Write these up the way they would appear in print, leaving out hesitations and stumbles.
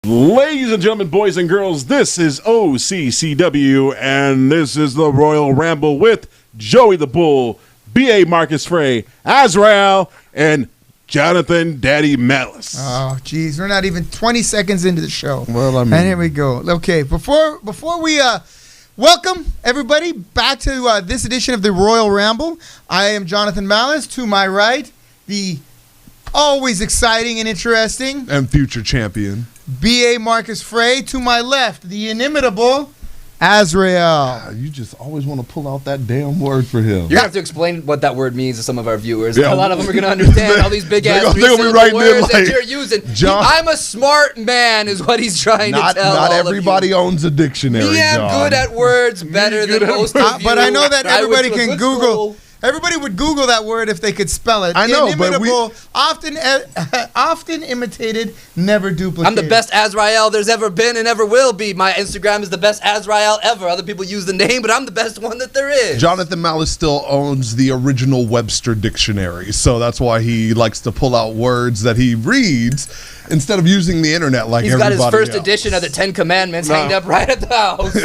Ladies and gentlemen, boys and girls, this is OCCW, and this is the Royal Ramble with Joey the Bull, B.A. Marcus Frey, Azrael, and Jonathan Daddy Malice. Oh, geez, we're not even 20 seconds into the show. Well, I mean, and here we go. Okay, before we welcome everybody back to this edition of the Royal Ramble. I am Jonathan Malice. To my right, the always exciting and interesting and future champion B.A. Marcus Frey. To my left, the inimitable Azrael. You just always want to pull out that damn word for him. You're going to have to explain what that word means to some of our viewers. Yeah. A lot of them are going to understand all these big-ass words that you're using. John, I'm a smart man is what he's trying to tell Not all everybody owns a dictionary, Me, I'm good at words better than most of you. But I know that everybody can Google. Everybody would Google that word if they could spell it. I know, inimitable, often imitated, never duplicated. I'm the best Azrael there's ever been and ever will be. My Instagram is the best Azrael ever. Other people use the name, but I'm the best one that there is. Jonathan Malice still owns the original Webster dictionary, so that's why he likes to pull out words that he reads instead of using the internet like everybody else. He's got his first edition of the 10 Commandments hanged up right at the house.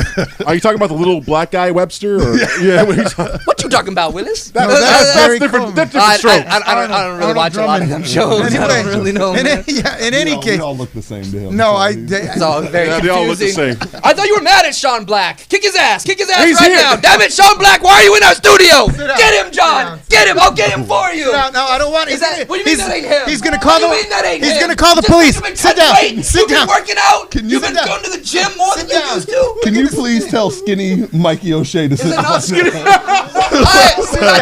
Are you talking about the little black guy Webster? Or? Yeah. What you talking about, Willis? That's different. That's different strokes. I don't really watch a lot of them shows. Anyway, I don't really know. In any case, we all look the same to him. No, it's all very confusing. They all look the same. I thought you were mad at Sean Black. Kick his ass. Kick his ass He's right here. now. Damn it, Sean Black. Why are you in our studio? Get him, John. Get him. I'll get him for you. No, I don't want. What do you mean that ain't him? He's gonna call the. He's gonna call the police. Sit down. Sit down. You've been working out. You've been going to the gym more than you used to. Can you please tell skinny Mikey O'Shea to sit down?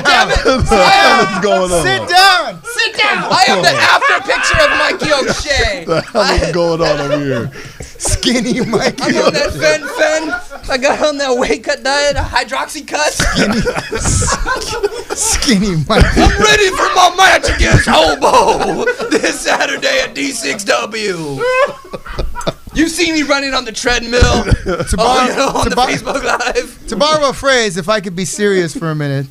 Damn it. What's going on? Sit down. Sit down. I am the after picture of Mikey O'Shea. What the hell is going on over here? Skinny Mikey. I'm on that fen. I got on that weight cut diet, a hydroxy cut. Skinny Mikey. I'm ready for my match against Hobo this Saturday at D6W. You see me running on the treadmill on the Facebook Live. To borrow a phrase, if I could be serious for a minute.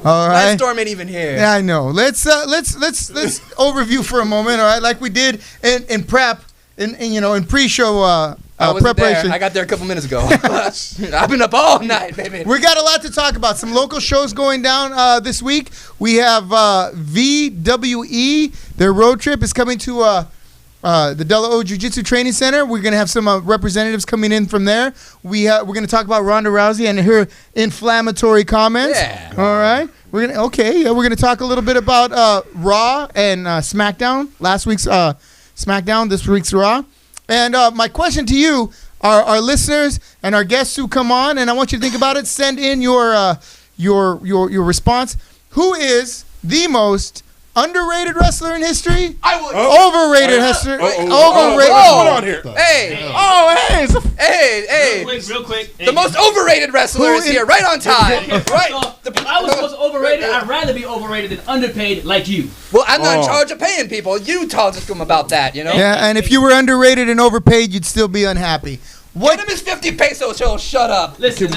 All right. That storm ain't even here. Yeah, I know. Let's overview for a moment. All right, like we did in prep, in pre-show preparation. I got there a couple minutes ago. I've been up all night, baby. We got a lot to talk about. Some local shows going down this week. We have VWE. Their road trip is coming to the Della O Jiu-Jitsu Training Center. We're going to have some representatives coming in from there. We're going to talk about Ronda Rousey and her inflammatory comments. Yeah. All right. We're going to talk a little bit about Raw and SmackDown. Last week's SmackDown, this week's Raw. And my question to you, our listeners and our guests who come on, and I want you to think about it. Send in your response. Who is the most underrated wrestler in history? I would. Overrated wrestler. Overrated. What's going on here? Hey. Hey. Real quick. The most overrated wrestler is here, right on time. Right. If I was supposed to overrated, I'd rather be overrated than underpaid like you. Well, I'm not in charge of paying people. You talk to them about that, you know? Yeah, and if you were underrated and overpaid, you'd still be unhappy. What? Get him his 50 pesos, he'll shut up. Listen.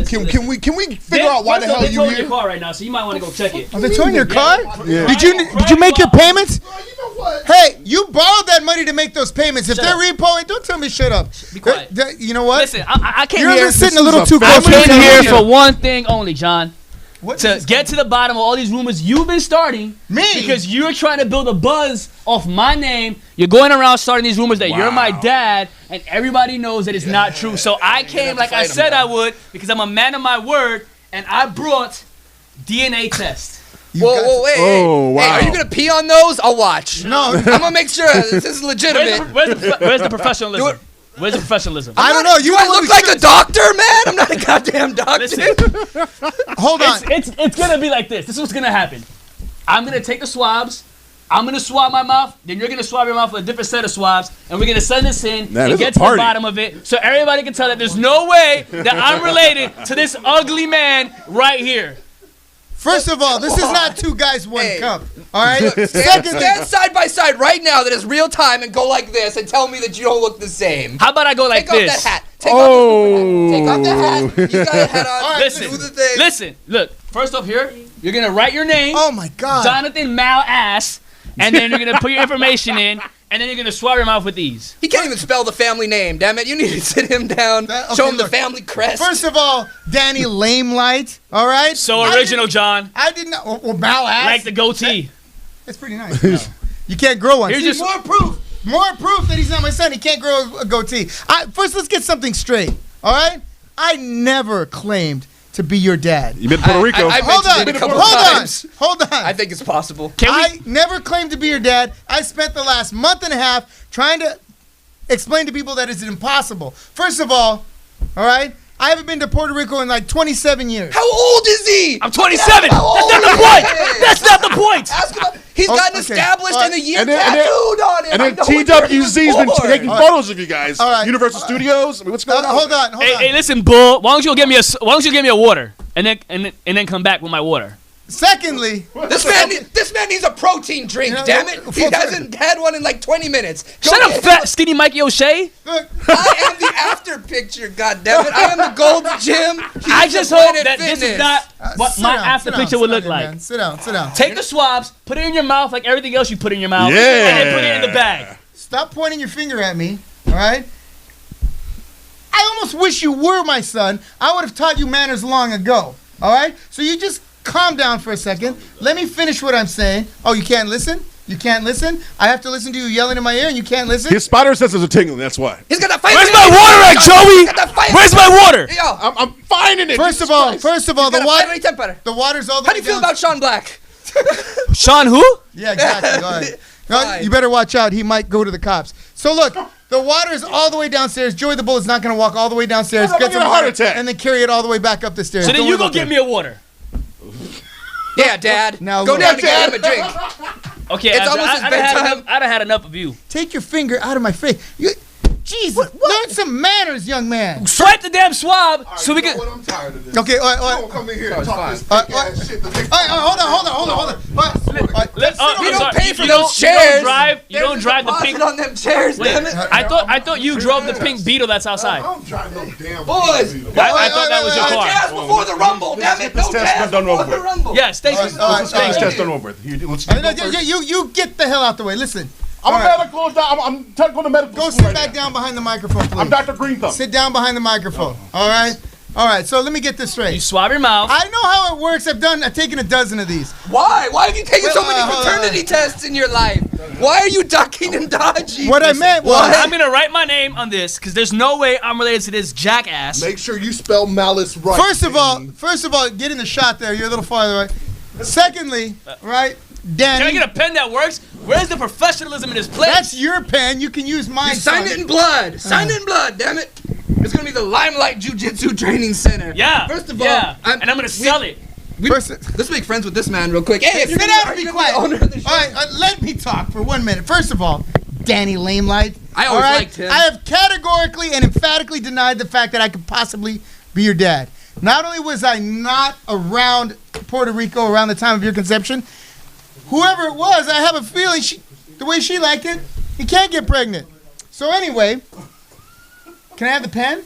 Can we figure out why the hell you towing here? your car right now, so you might want to go check it. Are they towing your car? Yeah. Did you make your payments? You know what? Hey, you borrowed that money to make those payments. If they're repoing, don't tell me shut up. Be quiet. You know what? Listen, I came You're here. sitting a little too close. I came here for one thing only, John. What to get to the bottom of all these rumors you've been starting. Me? Because you're trying to build a buzz off my name. You're going around starting these rumors that you're my dad, and everybody knows that it's not true. So I came like I said I would, because I'm a man of my word, and I brought DNA test. Whoa, wait. Oh, wow. Hey, are you going to pee on those? I'll watch. No. I'm going to make sure this is legitimate. Where's the professionalism? Where's the professionalism? I don't know. You do I look like a doctor, man? I'm not a goddamn doctor. Listen, hold on. It's gonna be like this. This is what's gonna happen. I'm gonna take the swabs. I'm gonna swab my mouth. Then you're gonna swab your mouth with a different set of swabs, and we're gonna send this in and get to the bottom of it, so everybody can tell that there's no way that I'm related to this ugly man right here. First of all, this is not two guys, one cup. All right? Stand side by side right now that is real time and go like this and tell me that you don't look the same. How about I go like Take this? off that hat. Take off the hat. You got a hat on. All right, Listen, do the thing. listen. Look, first off here, you're going to write your name. Oh, my God. Jonathan Mal Ass. And then you're going to put your information in. and then you're gonna swab your mouth with these. He can't even spell the family name. Damn it! You need to sit him down, show him the family crest. First of all, Danny Lamelight. All right. So original, John. I did not. Well, Malass. Like the goatee. That's pretty nice. No. You can't grow one. Here's See, just more proof. More proof that he's not my son. He can't grow a goatee. First, let's get something straight. All right. I never claimed to be your dad. You've been to Puerto Rico. Hold on. I think it's possible. I never claimed to be your dad. I spent the last month and a half trying to explain to people that it's impossible. First of all right, I haven't been to Puerto Rico in like 27 years. How old is he? I'm 27. That's not the point. That's not the point. Ask him. He's gotten established and a year tattooed on him. And then TWZ's been taking photos of you guys. All right. Universal Studios. I mean, what's going on? Hold on. Hey, listen, Bull. Why don't you give me a water and then come back with my water? Secondly, this man needs a protein drink. Damn it! He hasn't had one in like 20 minutes. Shut up, fat, skinny Mikey O'Shea. I am the after picture. God damn it! I am the gold gym. I just hope that this is not what my after picture would look like. Man. Sit down. Take the swabs, put it in your mouth like everything else you put in your mouth, Yeah. and then put it in the bag. Stop pointing your finger at me. All right. I almost wish you were my son. I would have taught you manners long ago. All right. So you just calm down for a second. Let me finish what I'm saying. Oh, you can't listen? You can't listen? I have to listen to you yelling in my ear and you can't listen? His spider senses are tingling, that's why. He's got that fight. Where's my water at, Joey? Where's my water? Yo, I'm finding it. First of all, the water's all the How way do you feel down. about Sean Black? Sean who? Yeah, exactly. All right. No, you better watch out. He might go to the cops. So look, the water is all the way downstairs. Joey the Bull is not going to walk all the way downstairs, get some heart attack, and then carry it all the way back up the stairs. So then you go get me a water. Yeah, Dad. Now go look. down and get him a drink. Okay, It's almost his bedtime. I'd have had enough of you. Take your finger out of my face. Jesus, learn some manners, young man. Swipe the damn swab so we can. I'm tired of this. Okay, all right. Don't come in here and talk this All right, big ass shit. hold on. We don't pay for those chairs. You don't drive the pink. on them chairs, damn it. I thought you drove the pink Beetle that's outside. I don't drive no damn Boys, I thought that was your no car. jazz before the Rumble, damn it. No This test jazz done before over the with. Rumble. Yeah, stay. Let's get this test done over with. Let's go first. You get the hell out the way. Listen. I'm a medical doctor. I'm going to medical Go school sit right back now. down behind the microphone, please. I'm Dr. Green Thumb. Sit down behind the microphone. All right. So let me get this straight. You swab your mouth. I know how it works. I've taken a dozen of these. Why? Why have you taken so many hold on. paternity tests in your life? Why are you ducking and dodging? What I meant was, I'm gonna write my name on this because there's no way I'm related to this jackass. Make sure you spell malice right. First of all, get in the shot there. You're a little farther right. Secondly, right, Danny. Can I get a pen that works? Where's the professionalism in this place? That's your pen. You can use mine. You sign it in blood. Sign it in blood, damn it. It's gonna be the Limelight Jiu-Jitsu Training Center. Yeah. First of all, and I'm gonna sell it. Let's make friends with this man real quick. Hey, Sit down and be quiet. All right, let me talk for 1 minute. First of all, Danny Lamelight. I always liked him. I have categorically and emphatically denied the fact that I could possibly be your dad. Not only was I not around Puerto Rico around the time of your conception, whoever it was, I have a feeling the way she liked it, he can't get pregnant. So anyway, can I have the pen?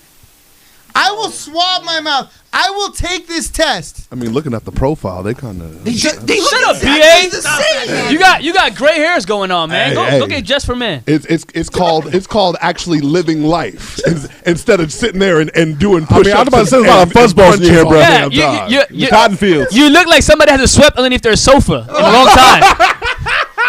I will swab my mouth. I will take this test. I mean, looking at the profile, they kind of. Shut up, BA. You got gray hairs going on, man. Go get Just for Men. It's called actually living life instead of sitting there and doing push-ups. I was about to say there's a lot of fuzzballs in your hair, bro. Yeah, Cotton fields. You look like somebody hasn't swept underneath their sofa in a long time.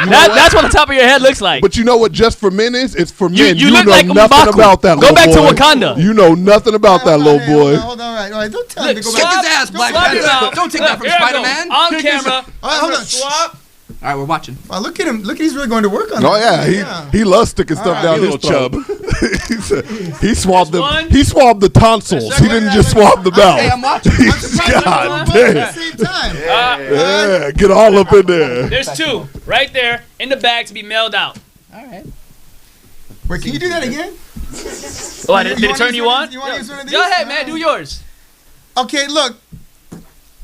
That's what the top of your head looks like. But you know what Just for Men is? It's for men. You You look know like nothing M'Baku. about that Go little back to boy. Wakanda. You know nothing about that little boy. Hold on, all right. Don't tell him to go Kick back. his ass, Black Swab your Panther. mouth. Don't take that from Here I go. Spider-Man. On camera. All right, hold on. Swab. All right, we're watching. Wow, look at him. Look, he's really going to work on Oh that. yeah, he loves sticking stuff down You his little throat. He swabbed There's one. He swabbed the tonsils. He didn't just swab the Hey, mouth. I'm watching. God At damn. the same time. Yeah, get all up in there. There's two right there in the bag to be mailed out. All right. Wait, can you do that again? Oh, did it turn you on? You want to use one of these? Go ahead, man. Do yours. Okay, look.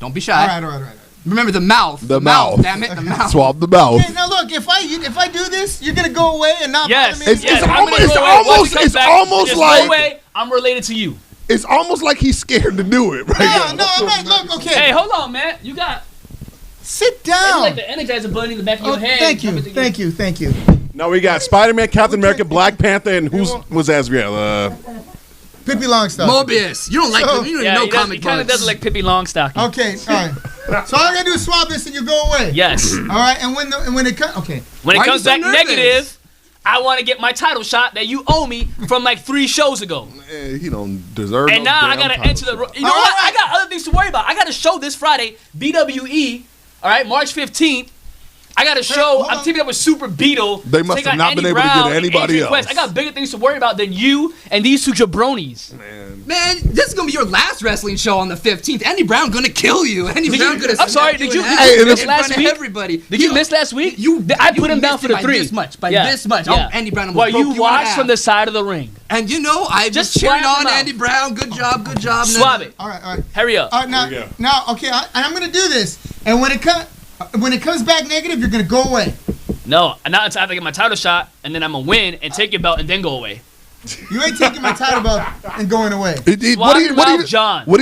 Don't be shy. All right. Remember the mouth. The mouth. Damn it, the mouth. Swab the mouth. Okay, now look. If I do this, you're gonna go away and not Yes. bother me. Yes. It's I'm gonna almost- go away. Once he comes it's back, almost there's like- no way I'm related to you. It's almost like he's scared to do it right now. No, I'm not. Look, okay. Hey, hold on, man. You got Sit it's down. like the energizer button in the back of your head. Thank you. No, we got Spider-Man, Captain America, Black Panther, and who was Azrael? Pippi Longstocking. Mobius. You don't like him. You don't even know comic books. He kind of does look like Pippi Longstocking. Okay, all right. So all I gotta do is swab this and you go away. Yes. All right, and when it comes, okay. When it comes back negative, I want to get my title shot that you owe me from like 3 shows ago. He don't deserve. And now I gotta enter the. You know what? I got other things to worry about. I got a show this Friday, BWE. All right, March 15th. I got a show. I'm teaming up with Super Beetle. They must have not been able to get anybody else. I got bigger things to worry about than you and these 2 jabronis. Man, this is gonna be your last wrestling show on the 15th. Andy Brown gonna kill you. Andy Brown gonna. I'm sorry. Did you miss last week? Everybody. Did you miss last week? I put him down for the 3. This much. By this much. Yeah. Andy Brown. Well, you watched from the side of the ring. And you know, I just cheering on Andy Brown. Good job. Good job. Swab it. All right. Hurry up. All right, now, okay, and I'm gonna do this. And when it comes back negative, you're gonna go away. No, not until I have to get my title shot, and then I'm gonna win and take your belt and then go away. You ain't taking my title belt and going away. What he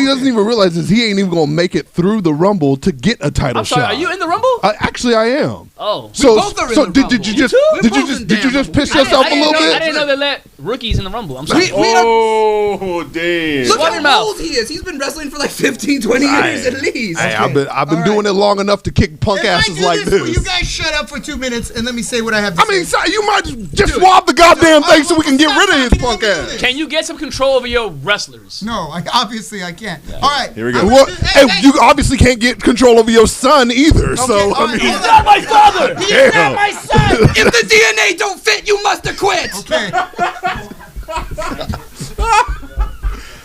doesn't even realize is he ain't even gonna make it through the Rumble to get a title shot. I'm sorry, are you in the Rumble? Actually, I am. Oh, so did you just piss yourself a little bit? I didn't know they let rookies in the Rumble. I'm sorry. Oh, damn! Look how old he is. He's been wrestling for like 15, 20 years at least. Hey, I've been doing it long enough to kick punk asses like this. Will you guys shut up for 2 minutes and let me say what I have to say? I mean, you might just swab the goddamn thing so we can get rid of his punk ass. Can you get some control over your wrestlers? No, obviously I can't. Yeah. All right, here we go. You obviously can't get control over your son either. Okay, so I mean, he's not my father. He's not my son. If the DNA don't fit, you must have quit. Okay.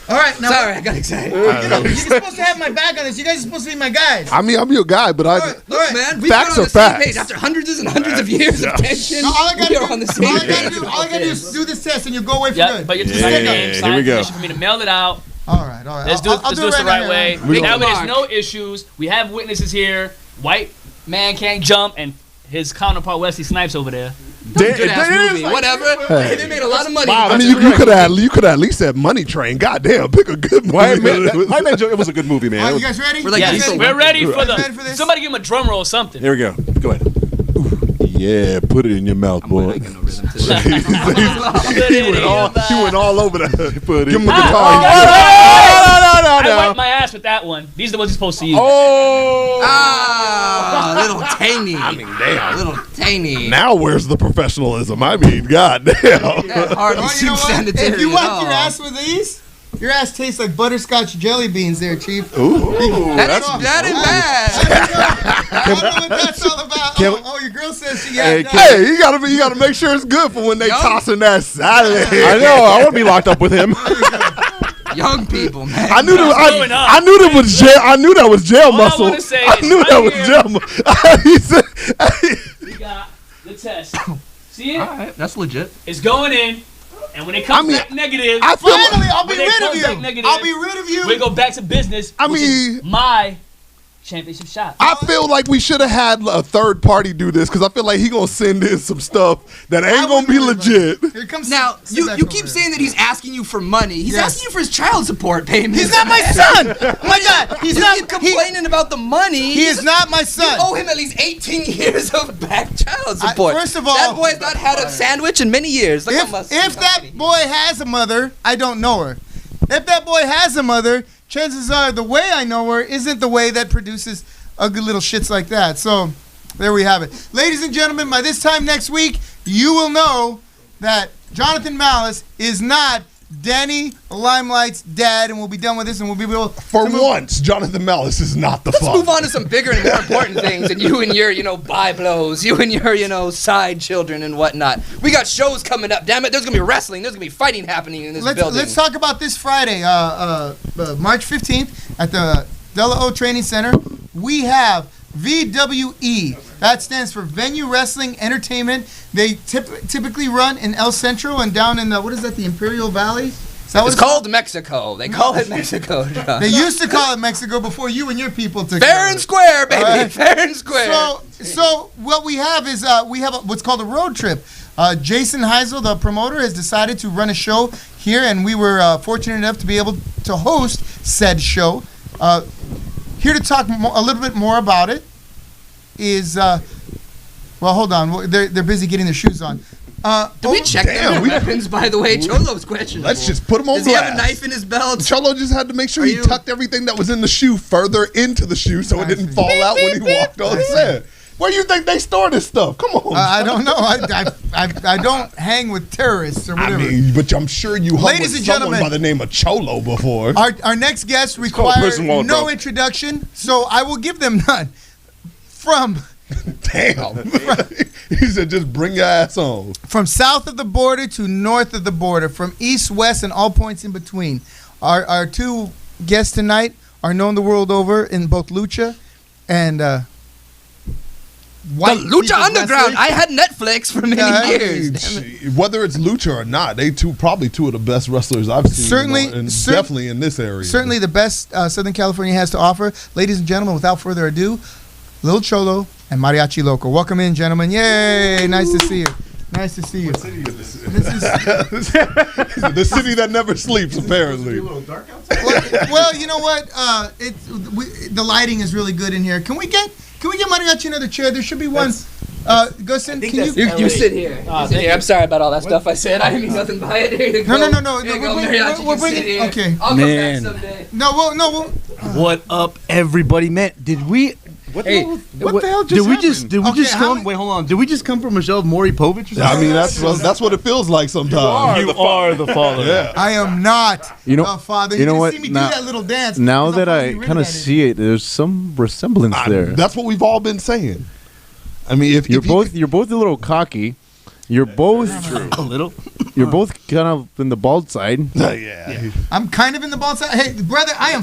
All right, now. Sorry, I got excited. You're supposed to have my back on this. You guys are supposed to be my guys. I mean, I'm your guy, but Look, man, we facts are are facts. after hundreds and hundreds of years of tension. No, all I gotta do is is do this test, and you'll go away for good. But you have to sign your name, sign permission for me to mail it out. All right. Let's do this the right way. Now there's no issues. We have witnesses here. White man can't jump, and his counterpart Wesley Snipes over there. Good ass movie. Whatever. Hey, they made a lot of money. Wow, I mean, you could have at least said Money Train. Goddamn, pick a good movie. It was a good movie, man. All right, you guys ready? We're ready for the. Somebody give him a drum roll or something. Here we go. Go ahead. Yeah, put it in your mouth, boy. He went all over that. Give him the guitar. I wiped my ass with that one. These are the ones you're supposed to use. Little tangy. I mean, damn. Little tangy. Now where's the professionalism? I mean, goddamn. If you wipe your ass with these, your ass tastes like butterscotch jelly beans there, Chief. Ooh. That ain't bad. I don't know what that's all about. Your girl says she got Hey, you gotta make sure it's good for when they tossing that salad. I know. I want to be locked up with him. Young people, man. I knew that was jail. I knew that was jail muscle. I knew that was jail muscle. We got the test. See it? All right, that's legit. It's going in. And when it comes back negative, finally, I'll be rid of you. I'll be rid of you. We go back to business. My championship shot. I feel like we should have had a third party do this because I feel like he gonna send in some stuff that ain't gonna be legit. Here comes now you keep saying that he's asking you for money. He's asking you for his child support payment. He's not my son. My God, he's not complaining about the money. He is not my son. You owe him at least 18 years of back child support. First of all, that boy has not had a sandwich in many years. If that boy has a mother, I don't know her. If that boy has a mother, chances are the way I know her isn't the way that produces ugly little shits like that. So there we have it. Ladies and gentlemen, by this time next week, you will know that Jonathan Malice is not Danny Limelight's dad, and we'll be done with this, and we'll be able once, Jonathan Malice is not the father. Let's move on to some bigger and more important things than you and your, by blows, you and your, side children and whatnot. We got shows coming up. Damn it, there's gonna be wrestling. There's gonna be fighting happening in this building. Let's talk about this Friday, March 15th at the Della O Training Center. We have VWE. That stands for Venue Wrestling Entertainment. They typically run in El Centro and down in the Imperial Valley? Is that what it's called? Mexico. They call it Mexico, John. They used to call it Mexico before you and your people took it. Fair and square, baby. Fair and square. So what we have is what's called a road trip. Jason Heisel, the promoter, has decided to run a show here, and we were fortunate enough to be able to host said show. Here to talk a little bit more about it is, Well, hold on. They're busy getting their shoes on. Do we check their weapons, by the way? Cholo's questionable. Let's just put him on Does he blast. have a knife in his belt? Cholo just had to make sure he tucked everything that was in the shoe further into the shoe so it didn't fall out when he walked on set. Where do you think they store this stuff? Come on. I don't know. I don't hang with terrorists or whatever. I mean, but I'm sure you hung Ladies with and someone gentlemen, by the name of Cholo before. Our next guest requires no introduction, so I will give them none. Damn. He said just bring your ass on. From south of the border to north of the border, from east, west, and all points in between. Our two guests tonight are known the world over in both lucha and white the Lucha Underground. wrestling. I had Netflix for many years. Whether it's lucha or not, they probably two of the best wrestlers I've seen. Certainly, and definitely in this area. Certainly the best Southern California has to offer. Ladies and gentlemen, without further ado, Lil Cholo and Mariachi Loco. Welcome in, gentlemen. Yay! Nice to see you. Nice to see you. What city is this? The city that never sleeps, apparently. Well, you know what? The lighting is really good in here. Can we get Mariachi another chair? There should be one. Gustin, can you sit here. You sit here. I'm sorry about all that stuff I said. I didn't mean nothing by it. Here you go. No. We're bringing. Okay. I'll come back someday. No. What up, everybody? Man, did we? What the hell just happened? Did we just come? Wait, hold on. Did we just come from Michelle Maury Povich or something? I mean, that's what it feels like sometimes. You are the father. Yeah. I am not a father. You know what? See me do that little dance. Now that I kind of see it, there's some resemblance there. That's what we've all been saying. I mean, you're both a little cocky. You're both a little. You're both kind of in the bald side. Yeah. I'm kind of in the bald side. Hey, brother, I am.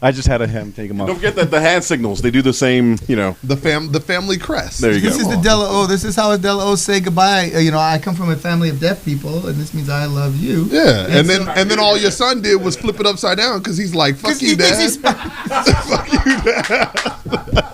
I just had him take him off. Don't forget that the hand signals, they do the same, The family crest. There you This go. is the Della O. This is how a Della O say goodbye. I come from a family of deaf people, and this means I love you. Yeah, and then all your son did was flip it upside down because he's like, fuck you, Dad. Fuck you, Dad.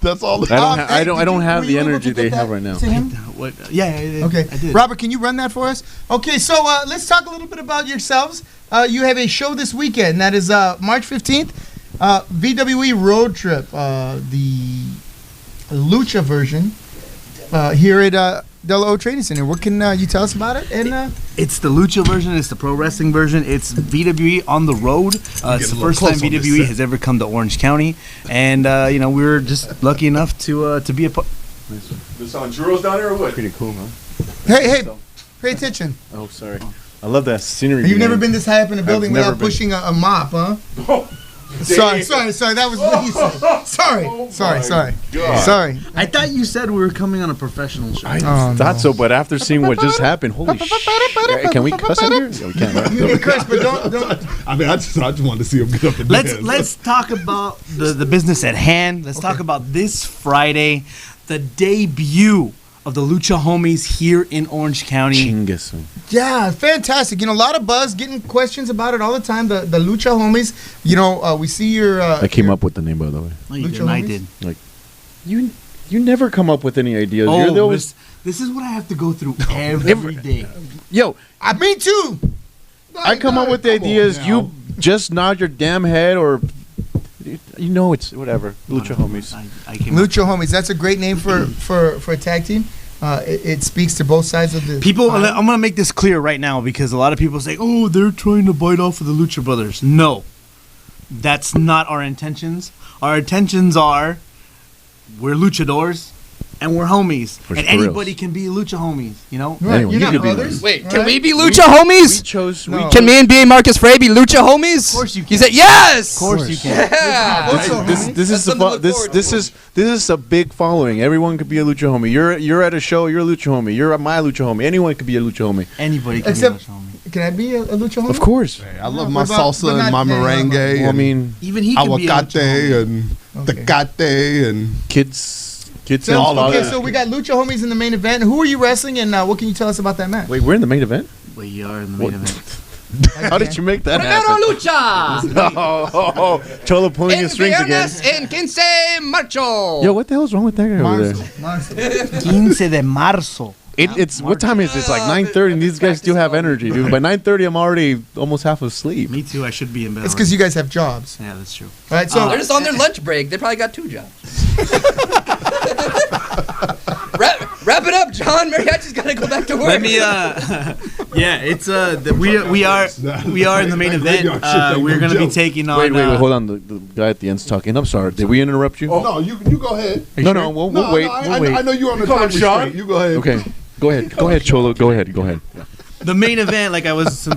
That's all. I don't have the energy they have right now. What? Yeah. Okay. I did. Robert, can you run that for us? Okay, so let's talk a little bit about yourselves. You have a show this weekend. That is March 15th. VWE Road Trip, the Lucha version, here at Della O Training Center. What can you tell us about it? And it's the Lucha version. It's the pro wrestling version. It's VWE on the road. It's the first time VWE has ever come to Orange County, and we were just lucky enough to be a part. They're selling churros down there or what? Pretty cool, huh? hey, pay attention. Oh, sorry. I love that scenery. You've never been this high up in a building without pushing a mop, huh? Sorry. That was what you said. Sorry. Sorry. I thought you said we were coming on a professional show. I thought so, but after seeing what just happened, holy shit! Can we cuss in here? Yeah, we can't. Right? You can curse, but don't. I mean, I just wanted to see him get up and dance. Let's talk about the business at hand. Let's talk about this Friday, the debut of the Lucha Homies here in Orange County. Chingasu. Yeah, fantastic. A lot of buzz, getting questions about it all the time. The Lucha Homies. We see your. I came up with the name, by the way. No, you Lucha didn't. I Homies? did. Like, you never come up with any ideas. Oh, You're the always. this is what I have to go through every day. Yo, Me too. I come up with the ideas. You just nod your damn head, or it's whatever. Lucha Homies. I came Lucha Homies. That's a great name for a tag team. It speaks to both sides of the people. pie. I'm gonna make this clear right now because a lot of people say, "Oh, they're trying to bite off of the Lucha Brothers." No, that's not our intentions. Our intentions are we're luchadors and we're homies, and anybody can be lucha homies. Right, Anyway, you're you not could be brothers. Wait, right? can we be Lucha Homies? We chose. No. Can me and B.A. Marcus Frey be Lucha Homies? Of course you can. He said yes. Of course you can. Yeah. This is a big following. Everyone could be a lucha homie. You're at a show. You're a lucha homie. You're my lucha homie. Anyone could be a lucha homie. Anybody can Except- be a lucha homie. Can I be a Lucha Homie? Of course. I love my What about- salsa but and my not- merengue. Well, I and mean, Even he can be a lucha aguacate homie. and Okay. tecate and kids So, and fathers. so we got Lucha Homies in the main event. Who are you wrestling, and what can you tell us about that match? Wait, we're in the main event. We are in the main event. How did you make that Primero happen? Lucha. Oh, Cholo pulling En his strings again. viernes en 15 marcho. Yo, what the hell's wrong with that guy over there? Marcel. 15 de marzo. It's what time is it? It's like 9:30, and these guys still have energy, dude. By 9:30, I'm already almost half asleep. Me too. I should be in bed. It's because you guys have jobs. Yeah, that's true. All right, so They're just on their lunch break. They probably got 2 jobs. Wrap it up, John. Mariachi's got to go back to work. Let me. Yeah, it's we are in the main event. We're gonna be taking on. Wait, hold on. The guy at the end's talking. I'm sorry. Did we interrupt you? No, you go ahead. No, we'll wait. I We'll wait. know you're on the time restraint. You go ahead. Okay, go ahead, Cholo. Go ahead. The main event, like I was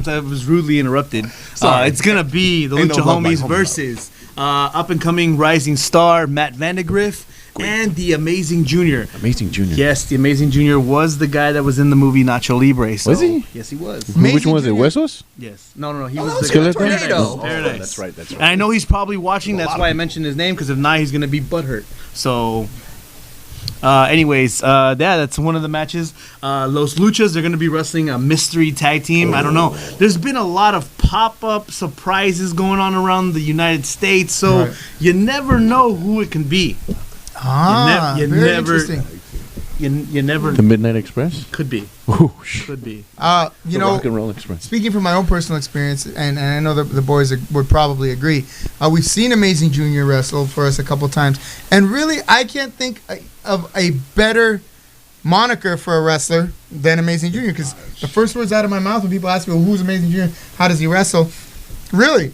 rudely interrupted. It's gonna be the Lucha Homies versus up and coming rising star Matt Vandegrift and the Amazing Junior. Amazing Junior. Yes, the Amazing Junior was the guy that was in the movie Nacho Libre. So, Was he? Yes, he was. Which one was it? Huesos? Yes. No. He was the Skeleton? Tornado. Paradise. That's right. And I know he's probably watching. That's why I mentioned his name, because if not, he's gonna be butthurt. So, anyways, that's one of the matches. Los Luchas, they're gonna be wrestling a mystery tag team. I don't know. There's been a lot of pop-up surprises going on around the United States, so you never know who it can be. very interesting. You never. The Midnight Express? Could be. Whoosh. Could be. You The know, Rock and Roll Express. speaking from my own personal experience, and I know that the boys would probably agree, we've seen Amazing Junior wrestle for us a couple times, and really, I can't think of a better moniker for a wrestler than Amazing Junior, because the first words out of my mouth when people ask me, well, who's Amazing Junior? How does he wrestle? Really,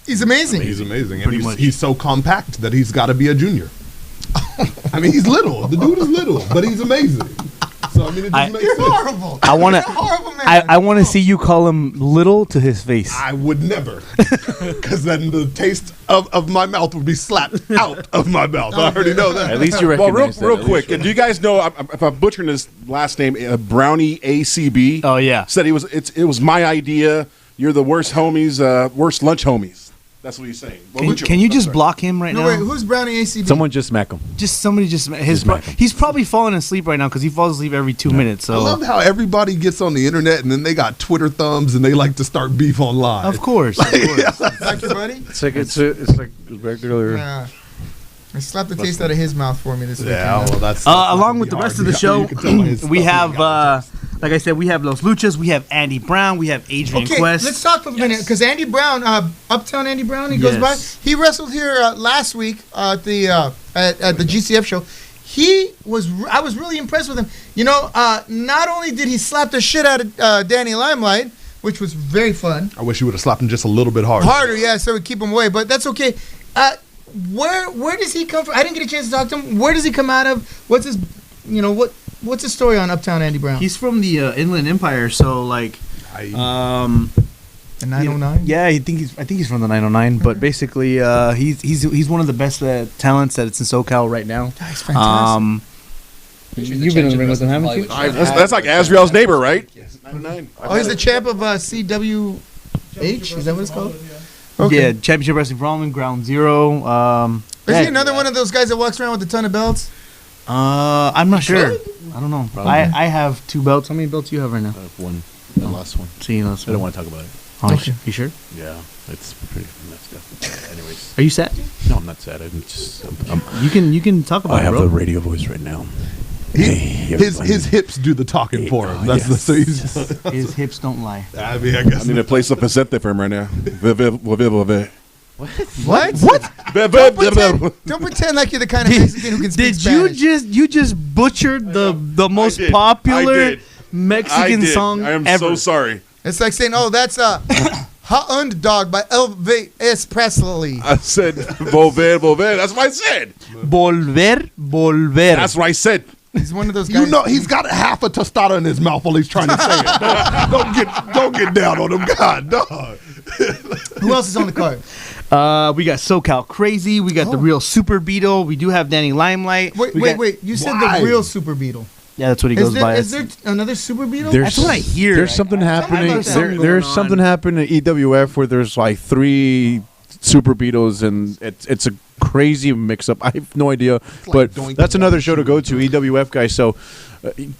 he's amazing. He's amazing, Pretty and much. he's so compact that he's got to be a junior. I mean, he's little. The dude is little, but he's amazing. So I mean, it just makes You're sense. horrible. I wanna. You're a horrible man. I want to see you call him little to his face. I would never, because then the taste of my mouth would be slapped out of my mouth. I already know that. At least you Well, recognize real that. quick, do you guys know if I'm butchering his last name, Brownie ACB? Oh yeah. Said it was my idea. You're the worst homies, worst lunch homies. That's what he's saying. Well, Can you just block him right No, now? wait, who's Brownie ACB? Someone just smack him. Somebody smack him. he's probably falling asleep right now because he falls asleep every 2 minutes. I So love how everybody gets on the internet and then they got Twitter thumbs and they like to start beef online. of course. Like your buddy? It's like regular. Yeah. I slapped the taste out of his mouth for me this weekend. Yeah, well, that's Along with the rest of the show, You can tell by his we stuff. have, like I said, we have Los Luchas, we have Andy Brown, we have Adrian Okay, Quest. let's talk for a minute because Andy Brown, Uptown Andy Brown, he goes by. Yes. He wrestled here last week at the GCF show. I was really impressed with him. You know, not only did he slap the shit out of Danny Limelight, which was very fun. I wish you would have slapped him just a little bit harder. Harder, yeah, so it would keep him away, but that's okay. Where does he come from? I didn't get a chance to talk to him. Where does he come out of? What's his, what's his story on Uptown Andy Brown? He's from the Inland Empire, so like, The 909. yeah, I think he's from the 909. But basically, he's one of the best talents that's in SoCal right now. That's fantastic. You've been in the ring with him, haven't you? That's like Azrael's neighbor, right? Yes. 909. He's the champ of CWH. Is that what it's called? Yeah, Championship Wrestling for All, Ground Zero. Is he another one of those guys that walks around with a ton of belts? I'm not sure. I don't know. Probably. I have 2 belts. How many belts do you have right now? One. The last one. See, I don't want to talk about it. Oh, Okay. you sure? Yeah, it's pretty messed up. Anyways, Are you sad? no, I'm not sad. I'm just. You can talk about I it, have bro. the radio voice right now. His hips do the talking for him. That's yes. so he's. His hips don't lie. I mean, I guess. I need to play some Vicente for him right now. What? Don't pretend like you're the kind of Mexican who can speak Did Spanish. you just butchered the most did. I popular did. Mexican song I am ever? so sorry. It's like saying, "Oh, that's Hot Underdog by Elvis Presley." I said volver. That's what I said. Volver. That's what I said. He's one of those guys. You know, he's got half a tostada in his mouth while he's trying to say it. Don't get down on him, God, dog. Who else is on the card? We got SoCal Crazy. We got the Real Super Beetle. We do have Danny Limelight. Wait. You said Why? the real Super Beetle. Yeah, that's what he Is goes there, by. is there another Super Beetle? That's what I hear. There's something happening. about something There's going something on. happening at EWF where there's like 3 Super Beatles, and it's a crazy mix-up. I have no idea, but Doink that's another Doink show to go to, EWF guys. So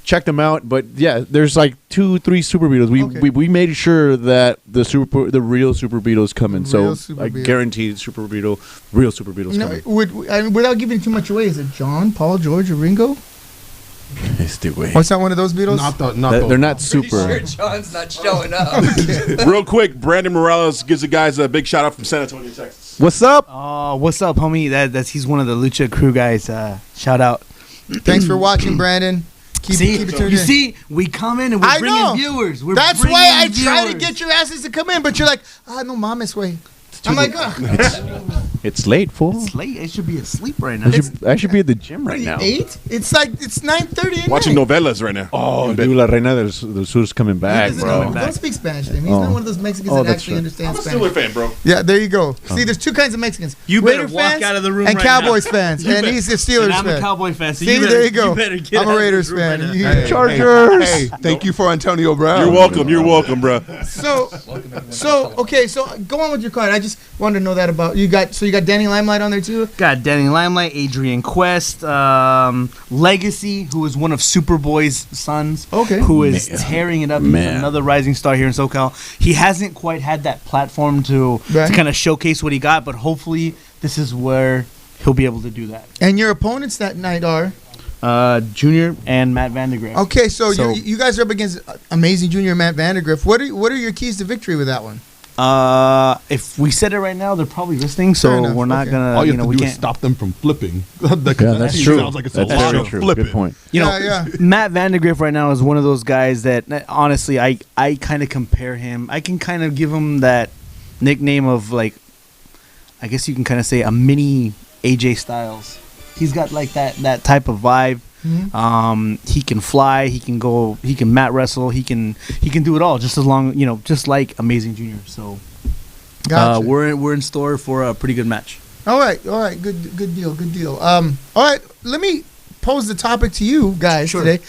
check them out. But yeah, there's like 2-3 Super Beatles. We made sure that the real Super Beatles come in. Real So Super I Beetle. guarantee real Super Beatles You know, coming. without giving too much away, is it John, Paul, George, or Ringo? What's that? One of those Beatles? They're not super. Sure, John's not showing up. Real quick, Brandon Morales gives the guys a big shout out from San Antonio, Texas. What's up? What's up, homie? He's one of the Lucha crew guys. Shout out. Thanks for watching, Brandon. Keep it tuned in. See, we come in and we're bringing viewers. That's why I try to get your asses to come in, but you're like, no mames, way. I'm like, it's late, fool. It's late. I should be asleep right now. I should be at the gym right now. 8? It's 9:30. Watching novelas right now. Oh, dude, La Reina del Sur's coming back, bro. Don't speak Spanish to him. He's not one of those Mexicans that actually understands Spanish. I'm a Steelers fan, bro. Yeah, there you go. See, there's two kinds of Mexicans. You better Raider walk fans out of the room and right Cowboys now. fans, and he's a Steelers fan. I'm a Cowboy fan. So See, there you go. I'm a Raiders fan. Chargers. Hey, thank you for Antonio Brown. You're welcome, bro. So go on with your card. I just wanted to know that about you. You got Danny Limelight on there too. Got Danny Limelight, Adrian Quest, Legacy, who is one of Superboy's sons. Okay. Who is tearing it up. He's another rising star here in SoCal. He hasn't quite had that platform to kind of showcase what he got, but hopefully this is where he'll be able to do that. And your opponents that night are Junior and Matt Vandegrift. Okay, so you guys are up against Amazing Junior and Matt Vandegrift. What are your keys to victory with that one? If we said it right now, they're probably listening, so we're not gonna. All you have to we do can't is stop them from flipping. That's true. Sounds like it's That's a lot very of true. flipping. Good point. Matt Vandegrift right now is one of those guys that honestly, I kind of compare him. I can kind of give him that nickname of like, I guess you can kind of say a mini AJ Styles. He's got like that type of vibe. Mm-hmm. He can fly. He can go. He can mat wrestle. He can do it all. Just as long, just like Amazing Junior. So, gotcha. We're in store for a pretty good match. All right. Good deal. All right. Let me pose the topic to you guys today.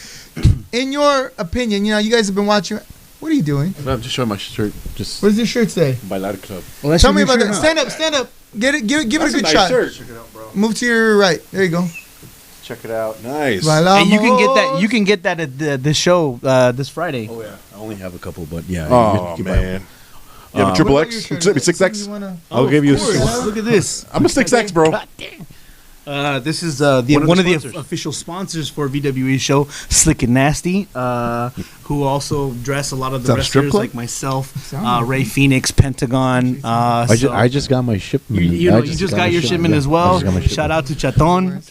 In your opinion, you guys have been watching. What are you doing? I'm just showing my shirt. What does your shirt say? Bailar Club. Well, tell me about that. Stand up. Give it a good shot. Shirt. Check it out, bro. Move to your right. There you go. Check it out. Nice. And you can get that. You can get that at this show this Friday. Oh yeah. I only have a couple, but yeah. Oh man. You have a triple X? 6X? I'll give you a. Look at this. I'm a 6X, bro. This is one of the official sponsors for VWE's show, Slick and Nasty, who also dress a lot of the wrestlers like myself, Ray Phoenix, Pentagon. I just got my shipment. You just got your shipment as well. Shout out to Chaton.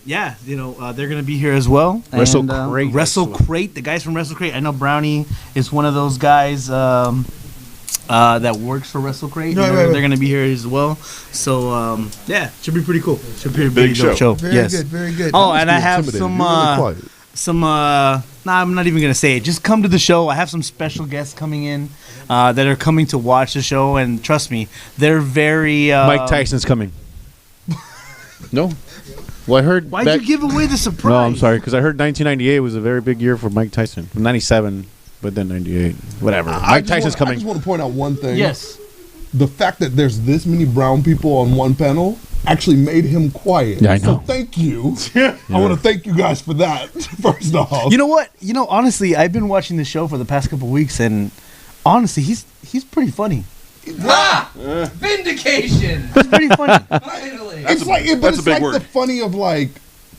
They're gonna be here as well. Wrestle Crate. Wrestle Crate. The guys from Wrestle Crate. I know Brownie is one of those guys that works for Wrestle Crate. They're going to be here as well. So, should be pretty cool. Should be a big show. Very good. Oh, and I have some, I'm not even going to say it. Just come to the show. I have some special guests coming in that are coming to watch the show. And trust me, they're very... Mike Tyson's coming. No? Well, I heard... Why'd you give away the surprise? No, I'm sorry, because I heard 1998 was a very big year for Mike Tyson. 97... But then 98, whatever. Mike Tyson's coming. I just want to point out one thing. Yes. The fact that there's this many brown people on one panel actually made him quiet. Yeah, I know. So thank you. I want to thank you guys for that, first off. You know what? Honestly, I've been watching the show for the past couple of weeks, and honestly, he's pretty funny. Vindication! He's pretty funny. Finally. It's like the funny of like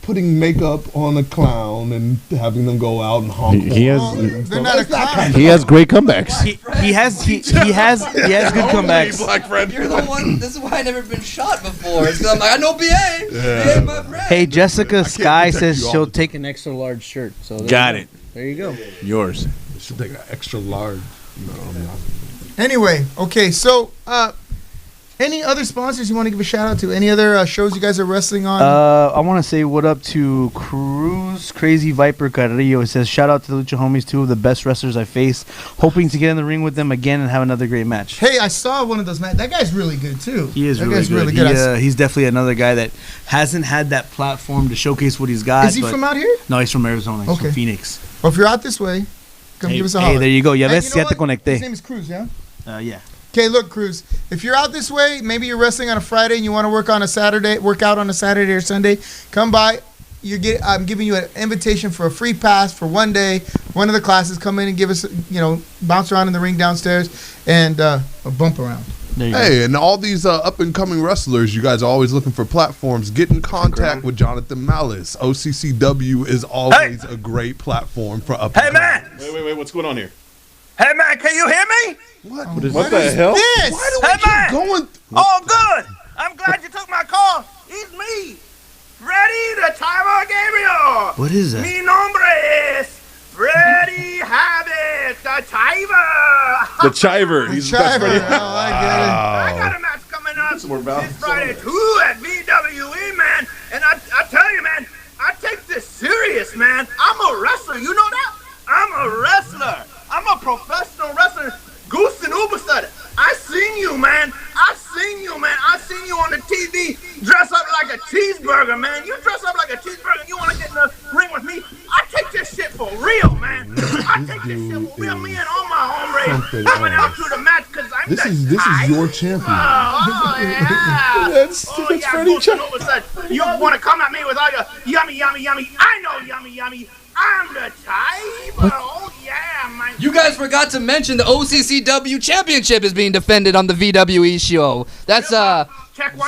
putting makeup on a clown and having them go out and honk. They're not a clown. He has great comebacks. He has good comebacks. Black friend. You're the one. This is why I've never been shot before. It's because I'm like, I know BA. BA, my friend. Hey, Jessica Sky says she'll take an extra large shirt. So Got it. There you go. Yours. Should take an extra large. Anyway, okay, so any other sponsors you want to give a shout out to? Any other shows you guys are wrestling on? I want to say what up to Cruz Crazy Viper Carrillo. It says shout out to the Lucha Homies, two of the best wrestlers I faced. Hoping to get in the ring with them again and have another great match. Hey, I saw one of those matches. That guy's really good too. He is really good. He's definitely another guy that hasn't had that platform to showcase what he's got. Is he from out here? No, he's from Arizona. He's from Phoenix. Well, if you're out this way, come give us a holler. Hey, there you go. Ya ves, ya te conecté. His name is Cruz, yeah? Yeah. Okay, look, Cruz. If you're out this way, maybe you're wrestling on a Friday and you want to work out on a Saturday or Sunday, come by. I'm giving you an invitation for a free pass for one day. One of the classes, come in and give us, bounce around in the ring downstairs and a bump around. Hey, and all these up-and-coming wrestlers, you guys are always looking for platforms. Get in contact with Jonathan Malice. OCCW is always a great platform for up. Hey, man! Wait, what's going on here? Hey, man, can you hear me? What the hell? This? Why do we keep going? Oh, good. I'm glad you took my call. It's me, Freddy the Timer Gabriel. What is that? Mi nombre es Freddy Havoc the Timer. The Chiver. He's Chiver. Freddy. Oh, I get it. I got a match coming up this Friday, too, at VWE, man. And I tell you, man, I take this serious, man. I'm a wrestler. You know that? I'm a wrestler. I'm a professional wrestler. Goose and Uberstud. I seen you, man. I seen you on the TV dress up like a cheeseburger, man. You dress up like a cheeseburger and you want to get in the ring with me? I take this shit for real, man. I take this shit for real. Me and all my hombres coming out to the match because I'm This is your champion. Oh, yeah. That's yeah, Freddie Goose and Uberstud. You want to come at me with all your yummy, yummy, yummy. I know yummy, yummy. I'm the Timer. Oh, yeah, man. You guys forgot to mention the OCCW Championship is being defended on the VWE show. That's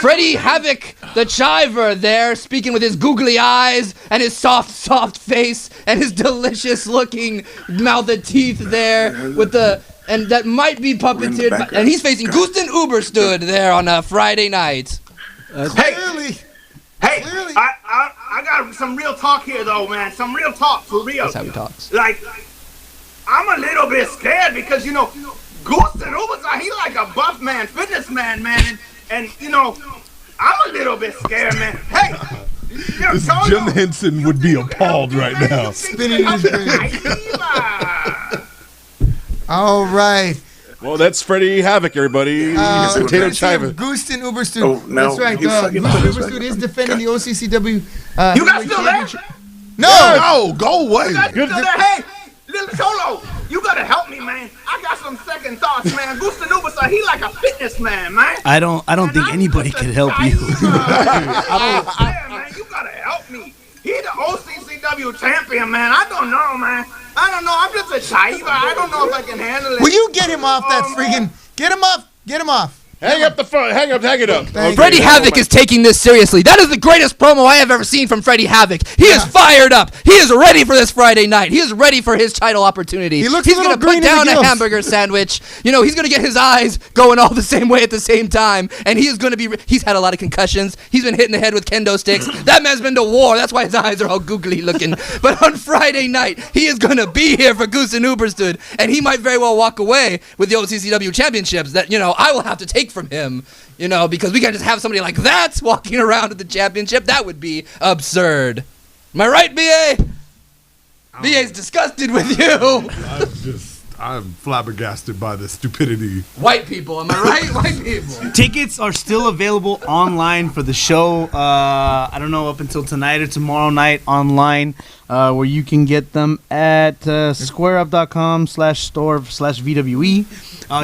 Freddy Havoc the Chiver there, speaking with his googly eyes and his soft face and his delicious looking mouth of teeth there with and that might be puppeteered. And he's facing Gusten Uberstood there on a Friday night. Clearly. Hey, I got some real talk here, though, man. Some real talk, for real. That's how he talks. Like, I'm a little bit scared because, you know, Gusten Uberstud, he like a buff man, fitness man, and you know, I'm a little bit scared, man. Hey, Jim Henson would be appalled right now. Spinning his brain. All right. Well, that's Freddie Havoc, everybody. Potato Chiver. Gooston Uberstud. Oh, no. That's right. You Gooston fucking put this Uberstud back. is defending the OCCW. You guys still there? No. Go away. You guys still there? Hey, little Cholo, you gotta help me, man. I got some second thoughts, man. Gusten Uberstud, he like a fitness man, man. I don't think anybody could help you. Yeah, man, you gotta help me. He the OCCW champion, man. I don't know, man. I don't know. I'm just a chiva. I don't know if I can handle it. Will you get him off that friggin'? Get him off. Get him off. Hang up the phone. Hang it up. Thank Freddie you. Havoc is taking this seriously. That is the greatest promo I have ever seen from Freddie Havoc. He is fired up. He is ready for this Friday night. He is ready for his title opportunity. He looks He's a little going to green put in the down a gills. hamburger sandwich. You know, he's going to get his eyes going all the same way at the same time. And he is going to be, he's had a lot of concussions. He's been hit in the head with kendo sticks. That man's been to war. That's why his eyes are all googly looking. But on Friday night, he is going to be here for Goose and Uberstud. And he might very well walk away with the OCCW championships that, you know, I will have to take from him. You know, because we can't just have somebody like that walking around at the championship. That would be absurd. Am I right, B.A.? B.A.'s disgusted with you. I'm flabbergasted by the stupidity. White people, am I right? White people. Tickets are still available online for the show. I don't know, up until tonight or tomorrow night online, where you can get them at squareup.com/store/VWE.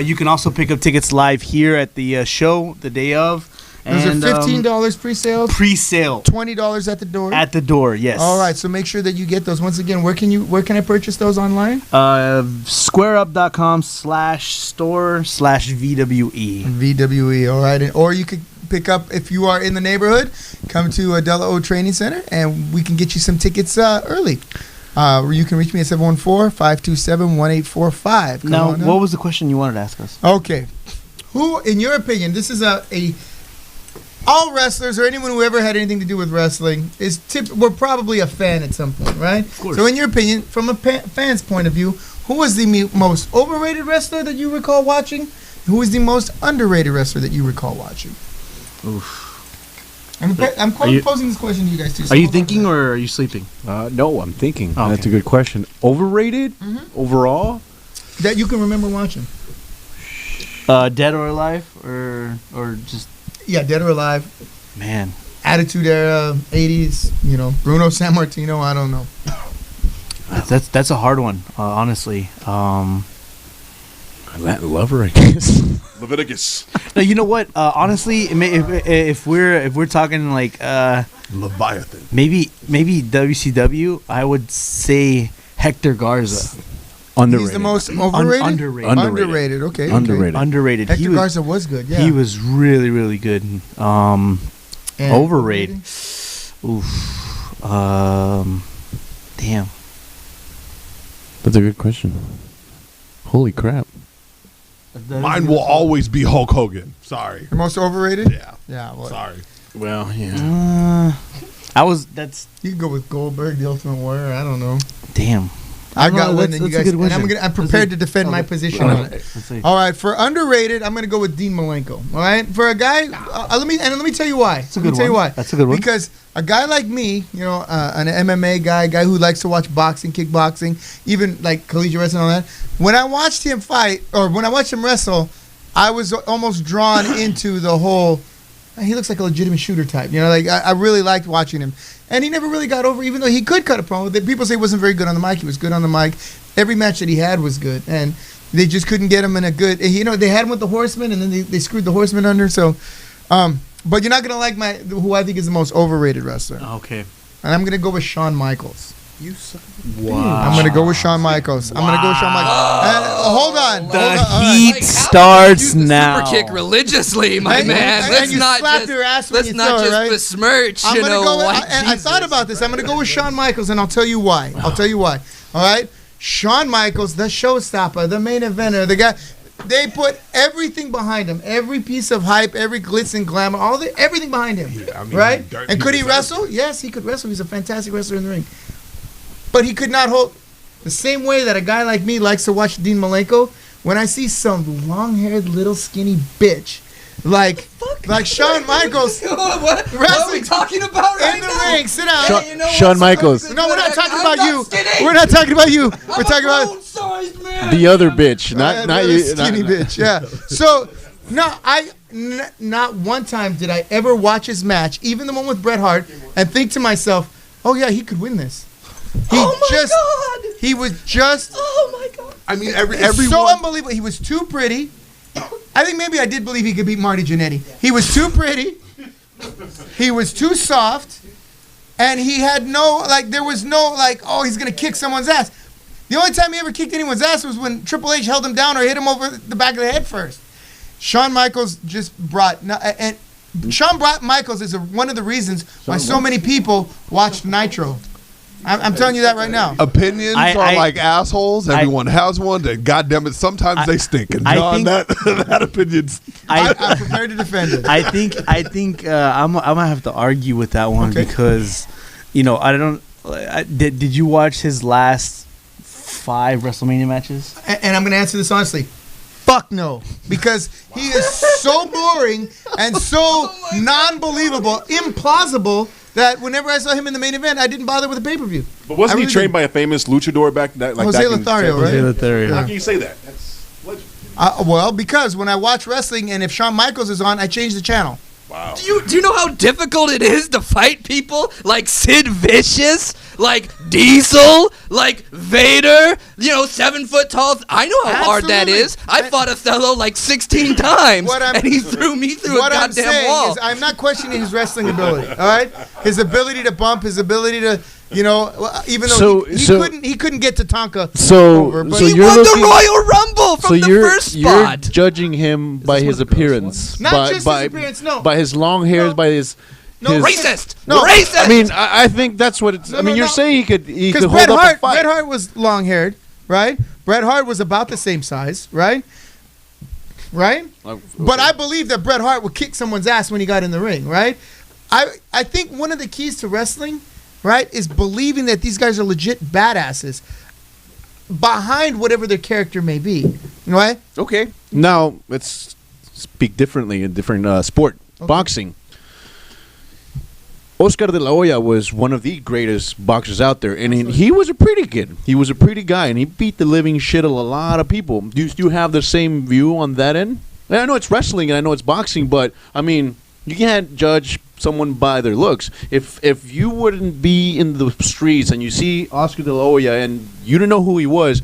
You can also pick up tickets live here at the show the day of. Those are $15 pre-sale. Pre-sale. $20 at the door. At the door, yes. All right, so make sure that you get those. Once again, where can I purchase those online? Squareup.com/store/VWE. VWE, all right. Or you could pick up, if you are in the neighborhood, come to Della O Training Center, and we can get you some tickets early. You can reach me at 714-527-1845. Now, what was the question you wanted to ask us? Okay. Who, in your opinion, this is all wrestlers or anyone who ever had anything to do with wrestling we're probably a fan at some point, right? Of course. So in your opinion, from a fan's point of view, who was the most overrated wrestler that you recall watching? Who was the most underrated wrestler that you recall watching? Oof. I'm posing this question to you guys too. Are you thinking or are you sleeping? No, I'm thinking. Okay. That's a good question. Overrated? Overall? That you can remember watching? Dead or alive, or just Yeah, dead or alive. man. Attitude Era, 80s. Bruno Sammartino. I don't know. That's a hard one, honestly. Latin lover, I guess. Leviticus. No, you know what? Honestly, if we're talking like Leviathan. maybe WCW, I would say Hector Garza. Underrated. He's the most overrated? Underrated. Okay. Underrated. Hector Garza was good, yeah. He was really, really good. Overrated. Oof. Damn. That's a good question. Holy crap. Mine will always be Hulk Hogan. Sorry. The most overrated? Yeah. Yeah. Well, Sorry. Well, yeah. You can go with Goldberg, the Ultimate Warrior. I don't know. Damn. I got one, and that's you a guys. good And question. I'm prepared to defend my position on it. All right, for underrated, I'm going to go with Dean Malenko. All right, for a guy, let me tell you why. That's a good one. That's a good one. Because a guy like me, an MMA guy who likes to watch boxing, kickboxing, even like collegiate wrestling and all that. When I watched him fight, or when I watched him wrestle, I was almost drawn into the whole. He looks like a legitimate shooter type. I really liked watching him. And he never really got over, even though he could cut a promo. People say he wasn't very good on the mic. He was good on the mic. Every match that he had was good. And they just couldn't get him in a good... they had him with the Horsemen, and then they screwed the Horsemen under. So, but you're not going to like who I think is the most overrated wrestler. Okay. And I'm going to go with Shawn Michaels. Wow. I'm going to go with Shawn Michaels. Hold on. The heat starts now. Super kick religiously, my man. And Let's you not slap just, your ass when let's you not throw it, just right? besmirch, I'm gonna go white I thought about this. I'm going to go with Shawn Michaels, and I'll tell you why. All right? Shawn Michaels, the showstopper, the main eventer, the guy. They put everything behind him. Every piece of hype, every glitz and glamour, everything behind him. Yeah, right? And could he wrestle? Yes, he could wrestle. He's a fantastic wrestler in the ring. But he could not hold the same way that a guy like me likes to watch Dean Malenko. When I see some long-haired little skinny bitch like Shawn Michaels what are we talking about right in the now? ring, sit down. Shawn Michaels. No, we're not talking about you. We're not talking about you. We're talking about the other bitch, not you. Skinny bitch. Yeah. So not one time did I ever watch his match, even the one with Bret Hart, and think to myself, "Oh yeah, he could win this." He was just. Oh my god! I mean, everyone. So unbelievable. He was too pretty. I think maybe I did believe he could beat Marty Jannetty. He was too pretty. He was too soft, and he had there was no he's gonna kick someone's ass. The only time he ever kicked anyone's ass was when Triple H held him down or hit him over the back of the head first. Shawn Michaels just brought Shawn Michaels is one of the reasons why so many people watched Nitro. I'm telling you that right now. Opinions are like assholes. Everyone has one. That goddamn it, sometimes they stink. And John, that opinion's. I'm prepared to defend it. I think I'm gonna have to argue with that one because, I don't. Did you watch his last 5 WrestleMania matches? And I'm gonna answer this honestly. Fuck no, because he is so boring and so non-believable, implausible. That whenever I saw him in the main event, I didn't bother with the pay-per-view. But wasn't he trained by a famous luchador back that Jose Lothario, right? Jose Lothario. How can you say that? That's legend. Well, because when I watch wrestling and if Shawn Michaels is on, I change the channel. Wow. Do you know how difficult it is to fight people like Sid Vicious, like Diesel, like Vader? 7 foot tall. I know how hard that is. I fought Othello like 16 times, and he threw me through a goddamn What I'm saying wall. is, I'm not questioning his wrestling ability. All right, his ability to bump, his ability to. Even though he couldn't get to Tonka over, but he won the Royal Rumble from the first spot. You're judging him by his appearance. Not just his appearance, no. By his long hairs, by his... Racist! No. Racist! I mean, I think that's what it's... you're saying he could hold up a fight. Bret Hart was long-haired, right? Bret Hart was about the same size, right? Right? Okay. But I believe that Bret Hart would kick someone's ass when he got in the ring, right? I think one of the keys to wrestling... right, is believing that these guys are legit badasses behind whatever their character may be. Right? Okay. Now, let's speak differently in different sport. Okay. Boxing. Oscar de la Hoya was one of the greatest boxers out there, and he was a pretty kid. He was a pretty guy, and he beat the living shit out of a lot of people. Do you have the same view on that end? And I know it's wrestling, and I know it's boxing, but, you can't judge someone by their looks. If you wouldn't be in the streets and you see Oscar de la Hoya and you didn't know who he was,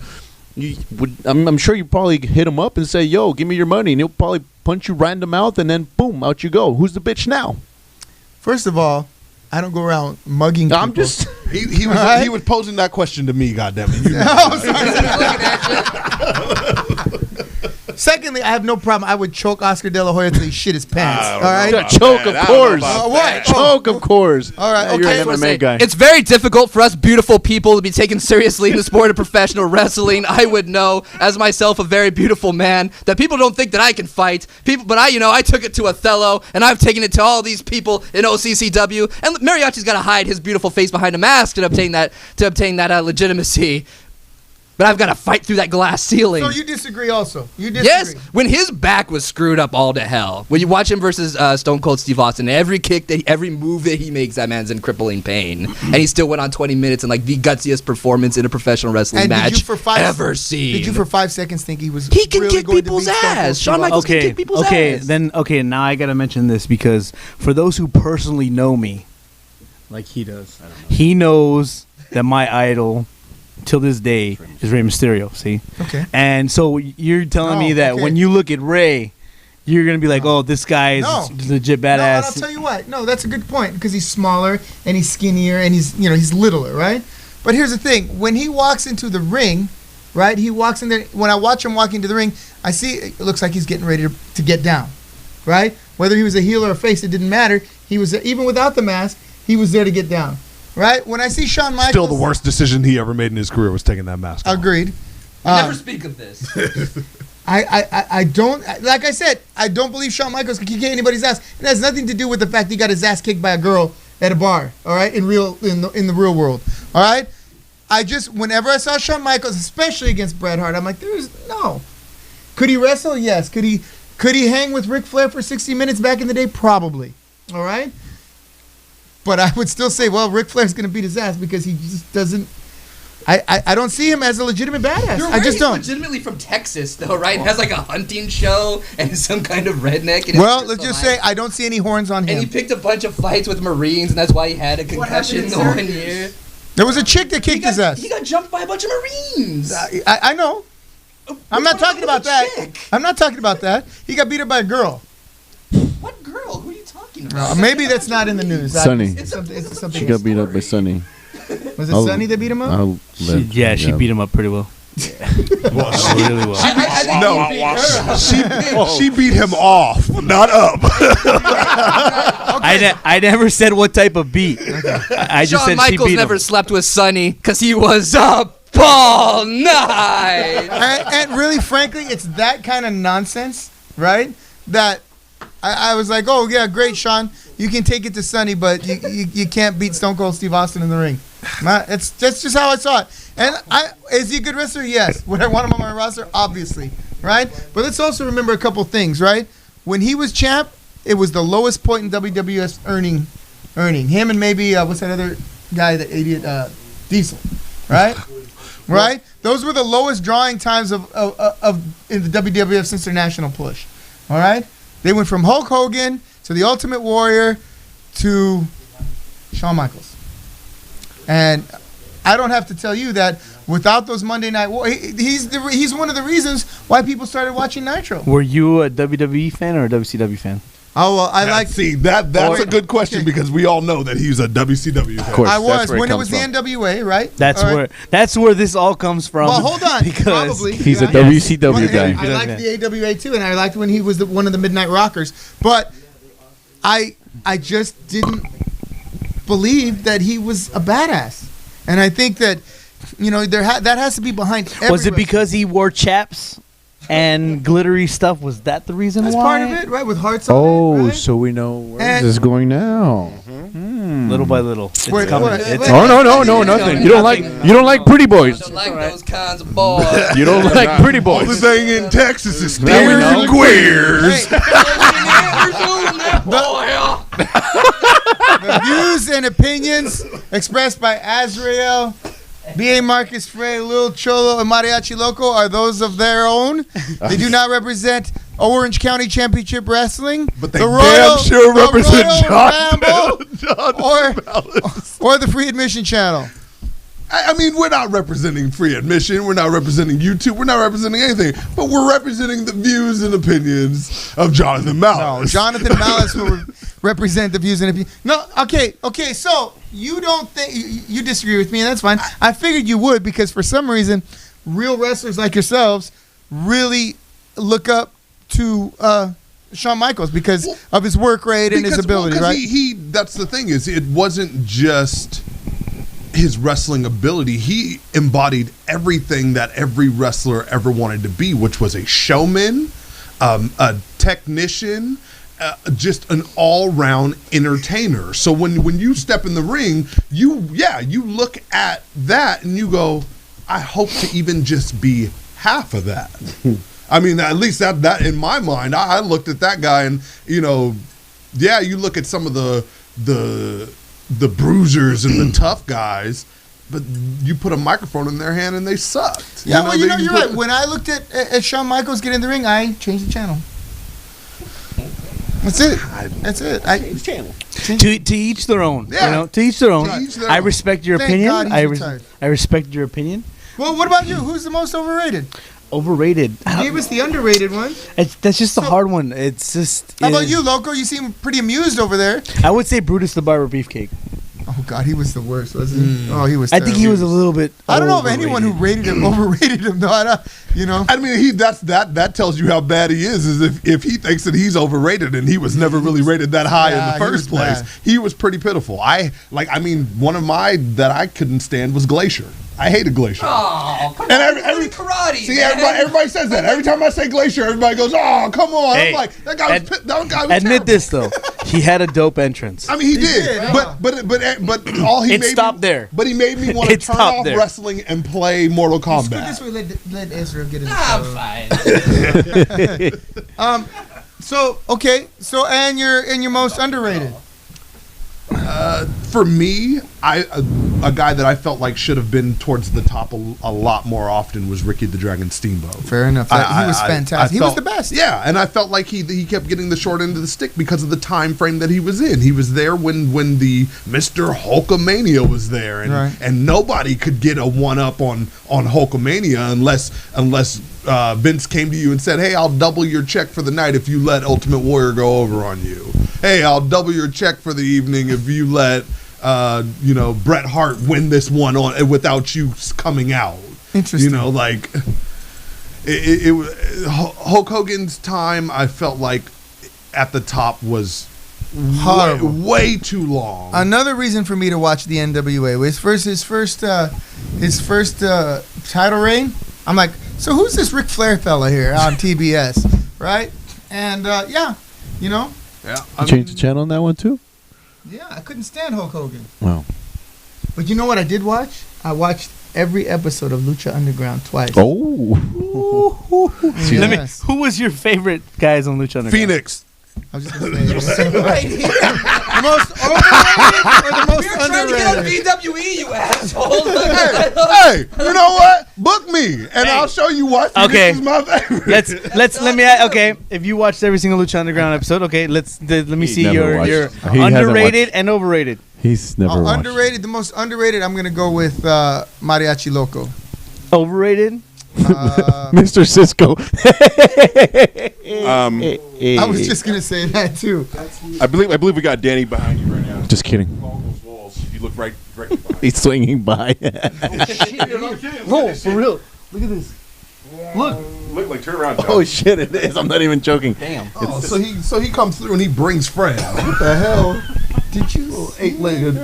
I'm sure you probably hit him up and say, "Yo, give me your money," and he'll probably punch you right in the mouth, and then boom, out you go. Who's the bitch now? First of all, I don't go around mugging people. I'm just. He was posing that question to me. Goddammit. Secondly, I have no problem. I would choke Oscar De La Hoya till he shit his pants. All right. Choke, of course. What? Choke, of course. All right. You're Okay. an MMA guy. It's very difficult for us beautiful people to be taken seriously in the sport of professional wrestling. I would know, as myself a very beautiful man, that people don't think that I can fight. But I took it to Othello, and I've taken it to all these people in OCCW. And Mariachi's got to hide his beautiful face behind a mask to obtain that legitimacy. But I've got to fight through that glass ceiling. So you disagree also? You disagree? Yes, when his back was screwed up all to hell. When you watch him versus Stone Cold Steve Austin, every move that he makes, that man's in crippling pain. And he still went on 20 minutes and like the gutsiest performance in a professional wrestling match ever seen. Did you for 5 seconds think he was? He can really kick going people's to beat Stone Cold ass. Steve Shawn Austin? Michaels can kick people's ass. Now I gotta mention this because for those who personally know me, like he does, he knows that my idol till this day is Rey Mysterio. See? Okay. And so you're telling me that when you look at Rey, you're gonna be like, "Oh, this guy is legit badass." No, I'll tell you what. No, that's a good point because he's smaller and he's skinnier and he's littler, right? But here's the thing: when he walks into the ring, right? He walks in there. When I watch him walk into the ring, I see it looks like he's getting ready to get down, right? Whether he was a heel or a face, it didn't matter. He was even without the mask, he was there to get down. Right? When I see Shawn Michaels... Still the worst decision he ever made in his career was taking that mask off. Agreed. Never speak of this. I don't... Like I said, I don't believe Shawn Michaels can kick anybody's ass. It has nothing to do with the fact he got his ass kicked by a girl at a bar, all right? In the real world, all right? Whenever I saw Shawn Michaels, especially against Bret Hart, I'm like, there's no... Could he wrestle? Yes. Could he hang with Ric Flair for 60 minutes back in the day? Probably. All right? But I would still say, well, Ric Flair's going to beat his ass because he just doesn't... I don't see him as a legitimate badass. I just don't. He's legitimately from Texas, though, right? And has like a hunting show and is some kind of redneck. And well, let's just say I don't see any horns on him. And he picked a bunch of fights with Marines, and that's why he had a concussion the 1 year. There was a chick that kicked his ass. He got jumped by a bunch of Marines. I know. I'm not talking about that. I'm not talking about that. He got beat up by a girl. What girl? Who are you talking about? Maybe that's not in the news. Sonny. It's something She got beat up by Sonny. Was it Sonny that beat him up? She beat him up pretty well. Really well. She beat him off, not up. I never said what type of beat. I just Shawn said she Michaels beat never him. slept with Sonny because he was up all night. And really, frankly, it's that kind of nonsense, right? That I was like, oh, yeah, great, Shawn. You can take it to Sonny, but you can't beat Stone Cold Steve Austin in the ring. That's just how I saw it. And is he a good wrestler? Yes. Would I want him on my roster? Obviously, right? But let's also remember a couple things, right? When he was champ, it was the lowest point in WWS earning. Him and maybe, what's that other guy, the idiot, Diesel, right? Right? Those were the lowest drawing times of in the WWF since their national push. All right? They went from Hulk Hogan to the Ultimate Warrior to Shawn Michaels. And I don't have to tell you that without those Monday Night he's one of the reasons why people started watching Nitro. Were you a WWE fan or a WCW fan? Oh, well, that's a good question because we all know that he's a WCW fan. Of course, I was when it was from. the NWA, right? That's where this all comes from. Well, hold on. Because probably he's a WCW guy. I liked the AWA too, and I liked when he was one of the Midnight Rockers. But I just didn't believe that he was a badass, and I think that that has to be behind. Was it because he wore chaps and glittery stuff? Was that the reason That's why? part of it, right? With hearts on it, right? So we know where this is going now. Little by little. It's coming. No, nothing. You don't like pretty boys. I don't like those kinds of boys. You don't like pretty boys. Only thing in Texas is Now we steers know. and queers. The views and opinions expressed by Azrael, B.A. Marcus Frey, Lil Cholo, and Mariachi Loco are those of their own. They do not represent Orange County Championship Wrestling, But they damn sure represent Royal John Ramble, John or the Free Admission Channel. I mean, we're not representing free admission. We're not representing YouTube. We're not representing anything. But we're representing the views and opinions of Jonathan Malice. No, Jonathan Malice will represent the views and opinions. No, okay. So you don't think you disagree with me, and that's fine. I figured you would because for some reason, real wrestlers like yourselves really look up to Shawn Michaels because of his work rate and his ability, right? That's the thing is, it wasn't just his wrestling ability. He embodied everything that every wrestler ever wanted to be, which was a showman, a technician, just an all-round entertainer. So when you step in the ring, you look at that and you go, I hope to even just be half of that. I mean, at least that in my mind, I looked at that guy and, you look at some of the bruisers and the tough guys, but you put a microphone in their hand and they sucked. Yeah, you're right. When I looked at Shawn Michaels get in the ring, I changed the channel. That's it. Changed the channel. To each their own. Yeah. To each their own. I own. respect your Thank opinion. God he's retired. I respect your opinion. Well, what about you? Who's the most overrated? Overrated. Give us the underrated one. That's just a hard one. It's just. How about you, Loco? You seem pretty amused over there. I would say Brutus the Barber Beefcake. Oh God, he was the worst, wasn't he? Oh, he was. I think he was a little bit. I don't know if anyone who rated him overrated him. No, I mean, that tells you how bad he is if he thinks that he's overrated and he was never really rated that high in the first place. Bad. He was pretty pitiful. One of my that I couldn't stand was Glacier. I hated Glacier. Oh, come and on. every karate. See, everybody says that. Every time I say Glacier, everybody goes, "Oh, come on!" Hey, I'm like, that guy was admit terrible. this though, he had a dope entrance. I mean, he did. But all he made stopped me, there. But he made me want to turn off wrestling and play Mortal Kombat. This way, let Ezra get in the I'm fine. So and your most underrated. For me, a guy that I felt like should have been towards the top a lot more often was Ricky the Dragon Steamboat. Fair enough. He was fantastic. He was the best. Yeah, and I felt like he kept getting the short end of the stick because of the time frame that he was in. He was there when the Mr. Hulkamania was there, and nobody could get a one-up on Hulkamania unless Vince came to you and said, "Hey, I'll double your check for the night if you let Ultimate Warrior go over on you. Hey, I'll double your check for the evening if you let Bret Hart win this one on without you coming out." Interesting. Hulk Hogan's time, I felt like at the top was way too long. Another reason for me to watch the NWA was his first title reign. I'm like, so who's this Ric Flair fella here on TBS, right? And Yeah, you changed the channel on that one too? Yeah, I couldn't stand Hulk Hogan. Wow. But you know what I did watch? I watched every episode of Lucha Underground twice. Oh. Yes. Who was your favorite guys on Lucha Underground? Phoenix. I was just gonna say Right here. the most overrated or the most We're trying to underrated? get on BWE, you asshole. Hey, you know what? Book me, and I'll show you what Phoenix is my favorite. Okay, if you watched every single Lucha Underground episode, okay, let me see your He underrated and overrated. He's never watched. Underrated, the most underrated. I'm gonna go with Mariachi Loco. Overrated. Mr. Cisco. I was just gonna say that too. I believe we got Danny behind you right now. Just kidding. Along those walls. You look right behind. He's swinging by. No, for real. Look at this. Look like turn around. John. Oh shit! It is. I'm not even joking. Damn. Oh, so he comes through and he brings friends. What the hell? Did you? Eight-legged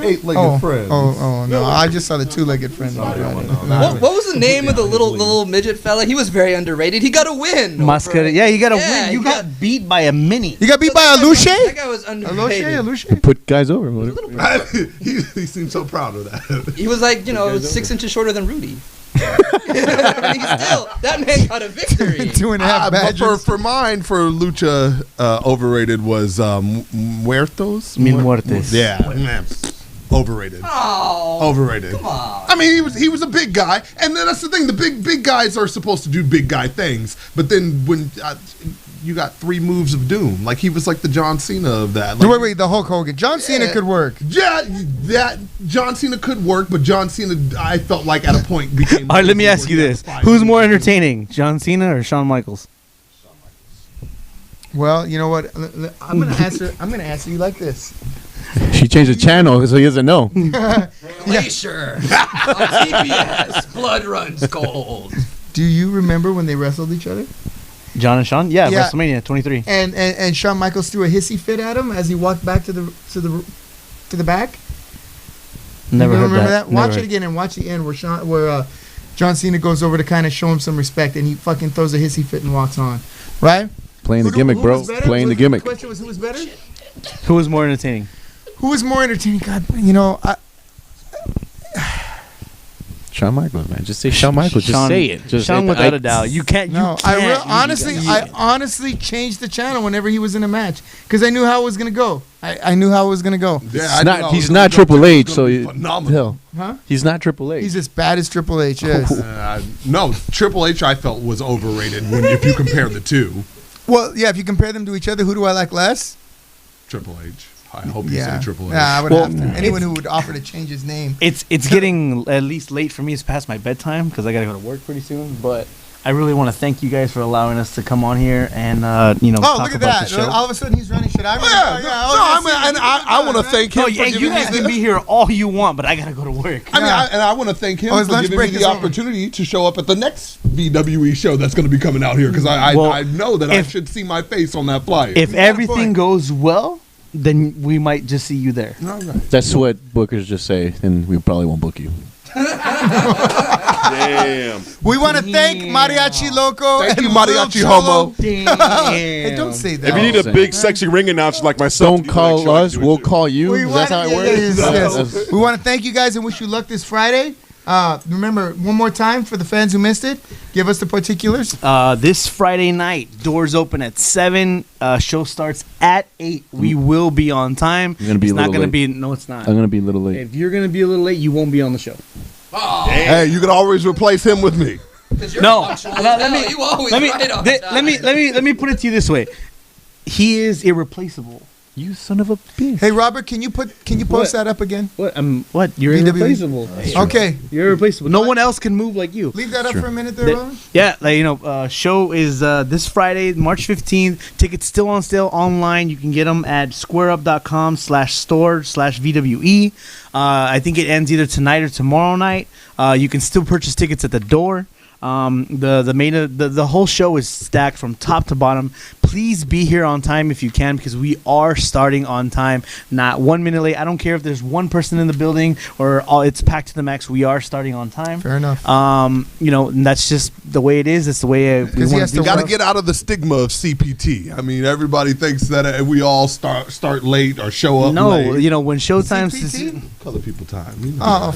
friends. Oh no! I just saw the two-legged friend. What was the name of the little midget fella? He was very underrated. He got a win. Mascara. Yeah, you got a win. he You got beat by a mini. You got beat by Aluche? That guy was underrated. Aluche? Put guys over. He seems so proud of that. He was like, 6 inches shorter than Rudy. That man got a victory. 2.5 badges. But for Lucha, overrated was Muertos. Mil Muertes. Yeah, man. Overrated. Oh, Overrated. come on. I mean, he was a big guy, and then that's the thing. The big guys are supposed to do big guy things, but then when you got 3 moves of doom. Like, he was like the John Cena of that. Like, Wait, the Hulk Hogan. John Cena could work. Yeah, that John Cena could work, but John Cena, I felt like at a point became. All right, let me ask you this: who's more entertaining, John Cena or Shawn Michaels? Well, you know what? I'm gonna answer you like this. She changed the channel so he doesn't know. Glacier on TBS. Blood runs cold. Do you remember when they wrestled each other? John and Shawn? Yeah, Yeah. WrestleMania 23. And Shawn Michaels threw a hissy fit at him as he walked back to the back. Never You heard remember that. that? Watch Never it again and watch the end where John Cena goes over to kind of show him some respect and he fucking throws a hissy fit and walks on. Right? Playing the gimmick, bro. Playing the gimmick. The question was who was better? Who was more entertaining? Who was more entertaining? God, you know, Shawn Michaels, man. Just say Shawn Michaels. Just Shawn- say it. Just Shawn, without a doubt. You can't. no, you can't. I honestly changed the channel whenever he was in a match because I knew how it was gonna go. I knew how it was gonna go. Yeah, He's not Triple H, so phenomenal. Huh? he's not Triple H. He's as bad as Triple H. Yes. No, Triple H I felt was overrated if you compare the two. Well, yeah. If you compare them to each other, who do I like less? Triple H. I hope you say Triple H. Yeah, I would have to. Anyone who would offer to change his name. It's getting at least late for me. It's past my bedtime because I gotta go to work pretty soon. But I really want to thank you guys for allowing us to come on here and Oh, talk look at about that! the show. All of a sudden, he's running shit. I want to thank him. No, and you guys can be here all you want, but I gotta go to work. I want to thank him his for lunch giving break me is the over. opportunity to show up at the next VWE show that's going to be coming out here because I know that I should see my face on that flyer. If everything goes well, then we might just see you there. That's what bookers just say, and we probably won't book you. Damn. We want to thank Mariachi Loco. Thank and you, Mariachi Lil Homo. Cholo. Hey, don't say that. If you need a big, sexy ring announcer like myself, Don't call us. We'll call you. We That's how it wanna- works. yes. We want to thank you guys and wish you luck this Friday. Remember, one more time for the fans who missed it, give us the particulars. This Friday night, doors open at 7. Show starts at 8. We will be on time. You're gonna be it's a not little gonna late. be. No, it's not. I'm gonna be a little late. If you're gonna be a little late, you won't be on the show. Hey, you can always replace him with me. No, Let let me put it to you this way. He is irreplaceable. You son of a bitch. Hey, Robert, can you post that up again? What? What? You're VW. irreplaceable. Okay, You're irreplaceable. No one else can move like you. leave that up for a minute there, Robert. Yeah, show is this Friday, March 15th. Tickets still on sale online. You can get them at squareup.com/store/VWE. I think it ends either tonight or tomorrow night. You can still purchase tickets at the door. The whole show is stacked from top to bottom. Please be here on time if you can because we are starting on time, not 1 minute late. I don't care if there's one person in the building or it's packed to the max. We are starting on time. Fair enough. And that's just the way it is. It's the way we he want has to to do Got to stuff. get out of the stigma of CPT. I mean, everybody thinks that we all start late or show up late. When showtime's CPT? Color people time. You know. Oh,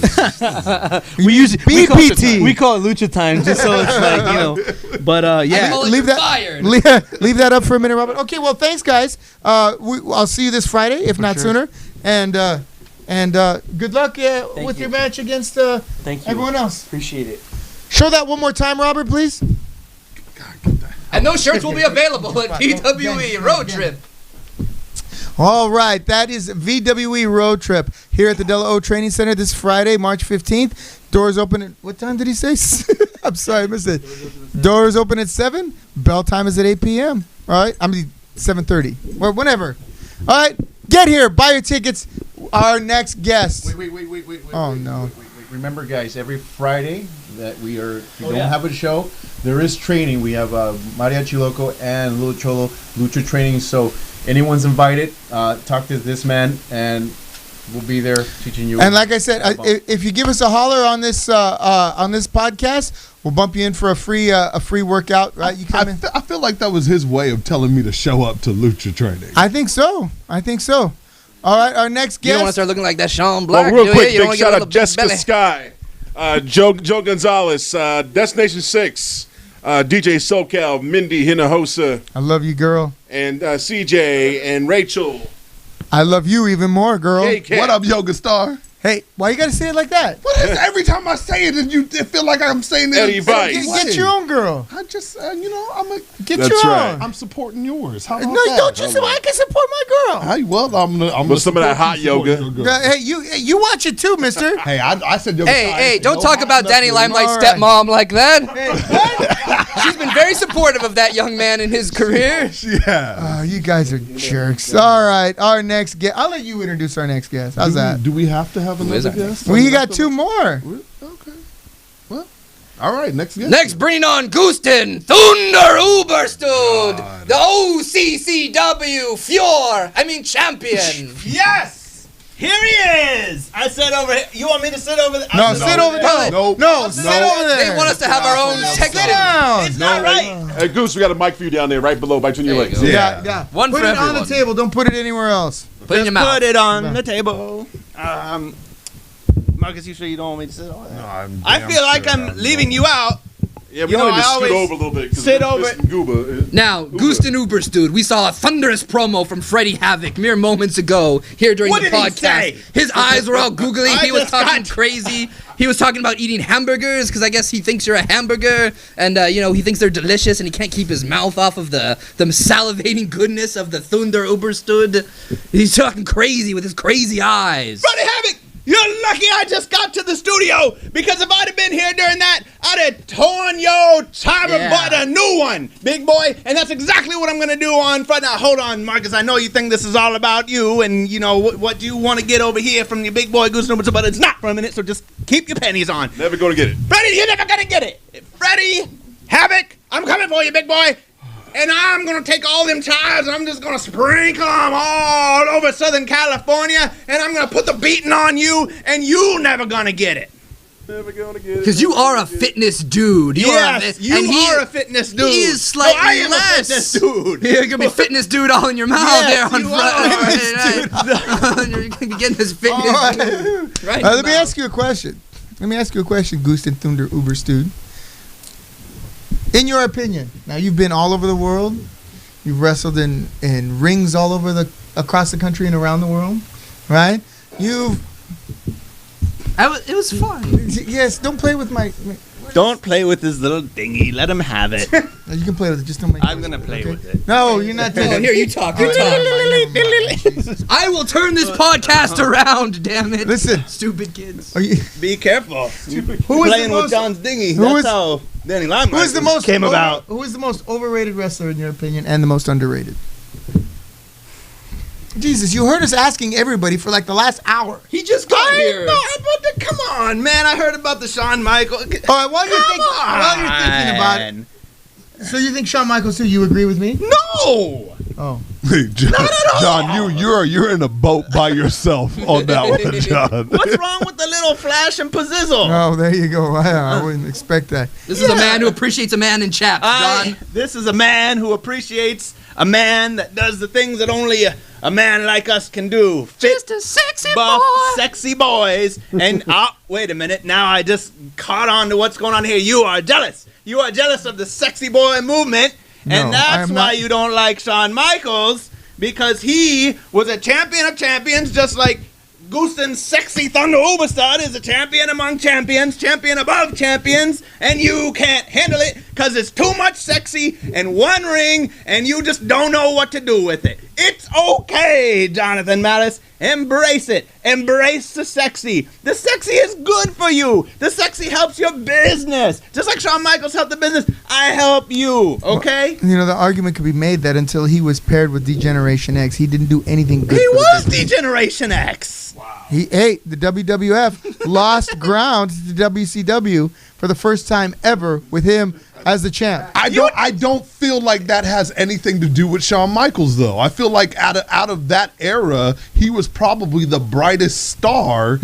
we use BPT. we call it lucha time just so it's like but yeah. leave that fired. leave that up for a minute, Robert. Okay, well, thanks, guys. I'll see you this Friday, if not sooner. And good luck with your match against Thank you. everyone else. Appreciate it. Show that one more time, Robert, please. And those shirts will be available at PWE Road Trip. All right, that is VWE Road Trip here at the Della O Training Center this Friday, March 15th. Doors open at, what time did he say? I'm sorry, I missed it. Doors open at 7. Bell time is at 8 p.m. All right, 7:30. Well, whenever. All right, get here, buy your tickets. Our next guest. Wait. Oh, no. Remember, guys, every Friday that we don't have a show, there is training. We have Mariachi Loco and Lil Cholo Lucha training. So anyone's invited. Talk to this man, and we'll be there teaching you. And like I said, if you give us a holler on this podcast, we'll bump you in for a free workout. Right? You come in. I feel like that was his way of telling me to show up to lucha training. I think so. All right, our next You don't want to guest. start looking like that Sean Black. Well, real do quick, you? You don't big wanna get a shout little out Jessica belly. Sky, Joe Gonzalez, Destination 6, DJ SoCal, Mindy Hinojosa, I love you, girl. and CJ and Rachel. I love you even more, girl. K-Cat. What up, Yoga Star? Hey, why you gotta say it like that? What is every time I say it, you feel like I'm saying it? Eddie Vice. Get your own girl. I just, Get That's your right. own. I'm supporting yours. How about No, that? don't you say I can support my girl. Hey, well, I'm gonna With some of that hot yoga. Hey, you watch it too, mister. Hey, I said yoga. Hey, don't talk about Danny Limelight's All right. stepmom like that. She's been very supportive of that young man in his career. Yeah. Oh, you guys are jerks. All right, our next guest. I'll let you introduce our next guest. How's that? Do we have to have another guest? We got two more. Okay. Well, all right. Next guest. Next, bring on Gusten Thunder Uberstud, the OCCW champion. Yes! Here he is! I sit over here. You want me to sit over there? No, sit over there. No, sit over there. They want us to have our own section. Sit down. It's not right. Hey, Goose, we got a mic for you down there, right below, between your There you legs. go. Yeah. One put for it on everyone. the table. Don't put it anywhere else. Put it in your mouth. Put it on the table. Marcus, you sure you don't want me to sit over there? I feel like I'm leaving you out. Yeah, we You know, need to I scoot always over a little bit. 'cause sit this over- Gooba. Now, Gusten Uberstud, we saw a thunderous promo from Freddie Havoc mere moments ago here during What the did he podcast. say? His eyes were all googly. I He was just talking got- crazy. He was talking about eating hamburgers because I guess he thinks you're a hamburger, and he thinks they're delicious, and he can't keep his mouth off of the salivating goodness of the Thunder Uberstud. He's talking crazy with his crazy eyes. Freddie Havoc, you're lucky I just got to the studio, because if I'd have been here during that, I'd have torn your timer butt a new one, big boy. And that's exactly what I'm going to do on Friday. Now, hold on, Marcus. I know you think this is all about you and, what you want to get over here from your big boy Goose Number 2, but it's not for a minute, so just keep your pennies on. Never going to get it. Freddie, you're never going to get it. Freddie Havoc, I'm coming for you, big boy. And I'm going to take all them tires and I'm just going to sprinkle them all over Southern California. And I'm going to put the beating on you and you never going to get it. Never going to get it. Because you are a fitness dude. You are a fitness dude. He is slightly I am less. a fitness dude. You're going to be fitness dude all in your mouth Yes, there on you Friday. You're going to be getting this fitness dude. Right in Let the me mouth. ask you a question. Gusten Thunder Uberstud. In your opinion, now you've been all over the world. You've wrestled in rings all over across the country and around the world, right? It was fun. Yes. Don't play with my. Don't play with this little dinghy. Let him have it. You can play with it. Just don't make. I'm going to play with it. No, you're not. Oh, here, you talk. You talk. I will turn this podcast around, damn it. Listen. Stupid kids. Are you, Be careful. who is Playing the with most? John's dinghy. who That's is- how Danny Limelight Who is the most came about. Who is the most overrated wrestler in your opinion, and the most underrated? Jesus, you heard us asking everybody for like the last hour. He just got here. Come on, man. I heard about the Shawn Michaels. All right, while you're thinking about it, so you think Shawn Michaels too? You agree with me? No. Oh, Hey, John, you're in a boat by yourself on that one, John. What's wrong with the little flash and pizzizzle? oh, there you go. I wouldn't expect that. This is a man who appreciates a man in chaps, John. This is a man who appreciates a man that does the things that only a man like us can do. Just a sexy Buff, boy. sexy boys. And wait a minute. Now I just caught on to what's going on here. You are jealous. You are jealous of the sexy boy movement. No, And I that's am why not. you don't like Shawn Michaels, because he was a champion of champions, just like Gusten's sexy Thunder Uberstud is a champion among champions, champion above champions, and you can't handle it because it's too much sexy in one ring, and you just don't know what to do with it. It's okay, Jonathan Malice. Embrace it. Embrace the sexy. The sexy is good for you. The sexy helps your business. Just like Shawn Michaels helped the business, I help you, okay? You know, the argument could be made that until he was paired with D-Generation X, he didn't do anything good. He for the was business. D-Generation X. The WWF lost ground to the WCW for the first time ever with him as the champ. I don't feel like that has anything to do with Shawn Michaels, though. I feel like out of that era, he was probably the brightest star in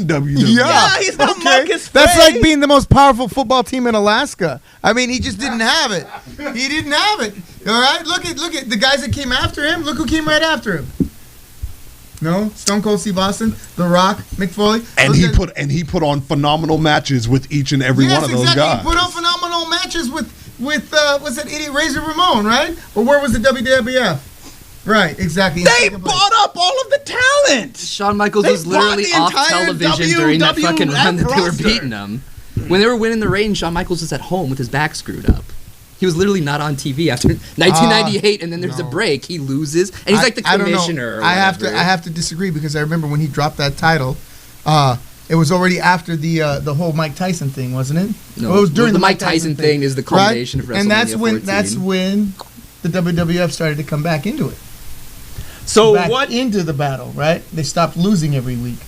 WWE. Yeah, he's not Marcus That's Frey. like being the most powerful football team in Alaska. I mean, he just didn't have it. He didn't have it. All right, look at the guys that came after him. Look who came right after him. No, Stone Cold Steve Austin, The Rock, Mick Foley, And he put on phenomenal matches with each and every one of those guys. He put on phenomenal matches with was that idiot Razor Ramon, right? Or where was the WWF? Right, exactly. They bought up all of the talent. Shawn Michaels They was literally bought the off entire television during that fucking run that they were roster. beating him. When they were winning the reign, Shawn Michaels was at home with his back screwed up. He was literally not on TV after 1998, and then there's a break. He loses, and he's like the commissioner. I have to disagree because I remember when he dropped that title. It was already after the whole Mike Tyson thing, wasn't it? No, well, it was during the Mike Tyson thing is the culmination of WrestleMania and that's 14. when the WWF started to come back into it. So back what? into the battle, right? They stopped losing every week.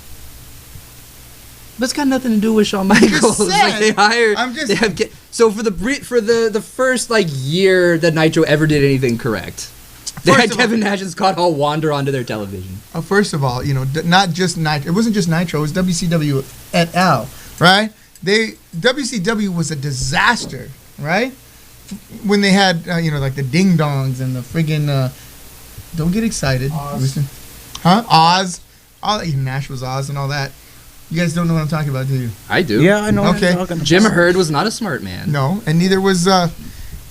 But it's got nothing to do with Shawn Michaels. Like they hired. So for the first like year that Nitro ever did anything correct, they had Kevin Nash and Scott Hall wander onto their television. First of all, not just Nitro. It wasn't just Nitro. It was WCW et al. Right? WCW was a disaster. Right? When they had like the ding dongs and the friggin' don't get excited. Oz. Oz. Even Nash was Oz and all that. You guys don't know what I'm talking about, do you? I do. Yeah, I know. Okay. Jim Herd was not a smart man. No, and neither was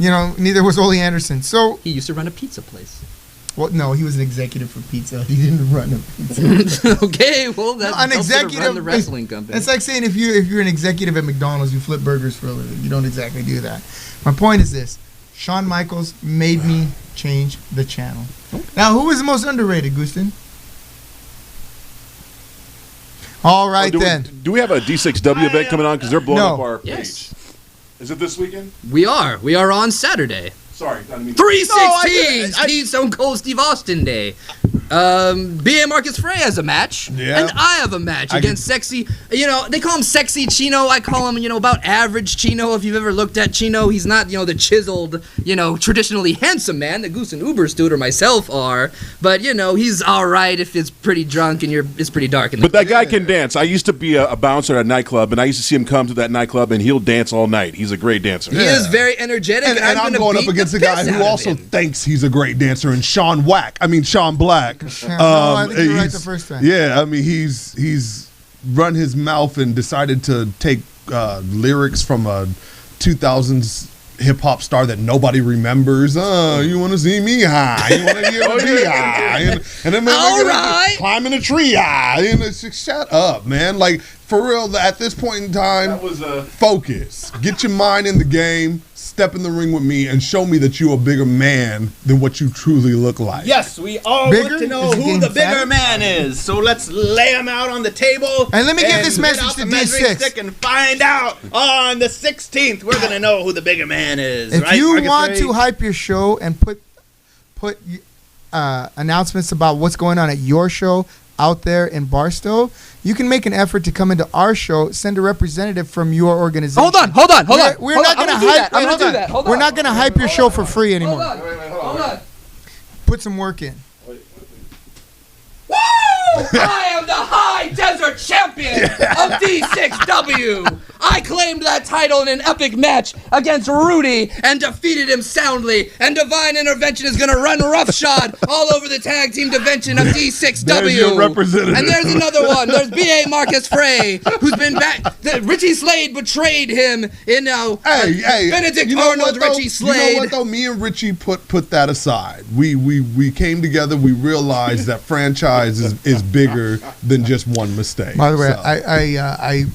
neither was Ole Anderson. So he used to run a pizza place. Well, no, he was an executive for pizza. He didn't run a pizza. Okay, well that's an executive run the wrestling company. It's like saying if you're an executive at McDonald's, you flip burgers for a living. You don't exactly do that. My point is this: Shawn Michaels made me change the channel. Okay. Now, who is the most underrated, Gustin? All right, then. Do we have a D6W event coming on? Because they're blowing up our page. Yes. Is it this weekend? We are. We are on Saturday. Sorry. 316 Stone Cold Steve Austin Day. B.A. Marcus Frey has a match. Yeah. And I have a match against Sexy. They call him Sexy Chino. I call him, about average Chino. If you've ever looked at Chino, he's not, the chiseled, traditionally handsome man that Goose and Uberstute or myself are. But, he's all right if it's pretty drunk and it's pretty dark. But that guy can dance. I used to be a bouncer at a nightclub, and I used to see him come to that nightclub, and he'll dance all night. He's a great dancer. He is very energetic. And I'm going up against a guy who also thinks he's a great dancer, and Sean Black. I think you were right the first time. Yeah, I mean he's run his mouth and decided to take lyrics from a 2000s hip hop star that nobody remembers. You want to see me high? You want to hear me high? And then climbing a tree high. And it's just, shut up, man. Like for real, at this point in time, focus. Get your mind in the game. Step in the ring with me and show me that you're a bigger man than what you truly look like. Yes, we all want to know who the bigger man is. So let's lay him out on the table. And let me give this message to D6. Stick and find out on the 16th. We're going to know who the bigger man is. If you want to hype your show and put announcements about what's going on at your show out there in Barstow, you can make an effort to come into our show, send a representative from your organization. Hold on. We're not going to hype. I'm going to do that. Hold on. We're not going to hype your show for free anymore. Hold on. Put some work in. Woo! I am the High Desert Champion of D6W. I claimed that title in an epic match against Rudy and defeated him soundly. And Divine Intervention is going to run roughshod all over the tag team dimension of D6W. There's your representative. And there's another one. There's B.A. Marcus Frey, who's been back. Richie Slade betrayed him in Benedict Arnold, Richie Slade. You know what though? Me and Richie put that aside. We came together. We realized that franchise is bigger than just one mistake. By the way, I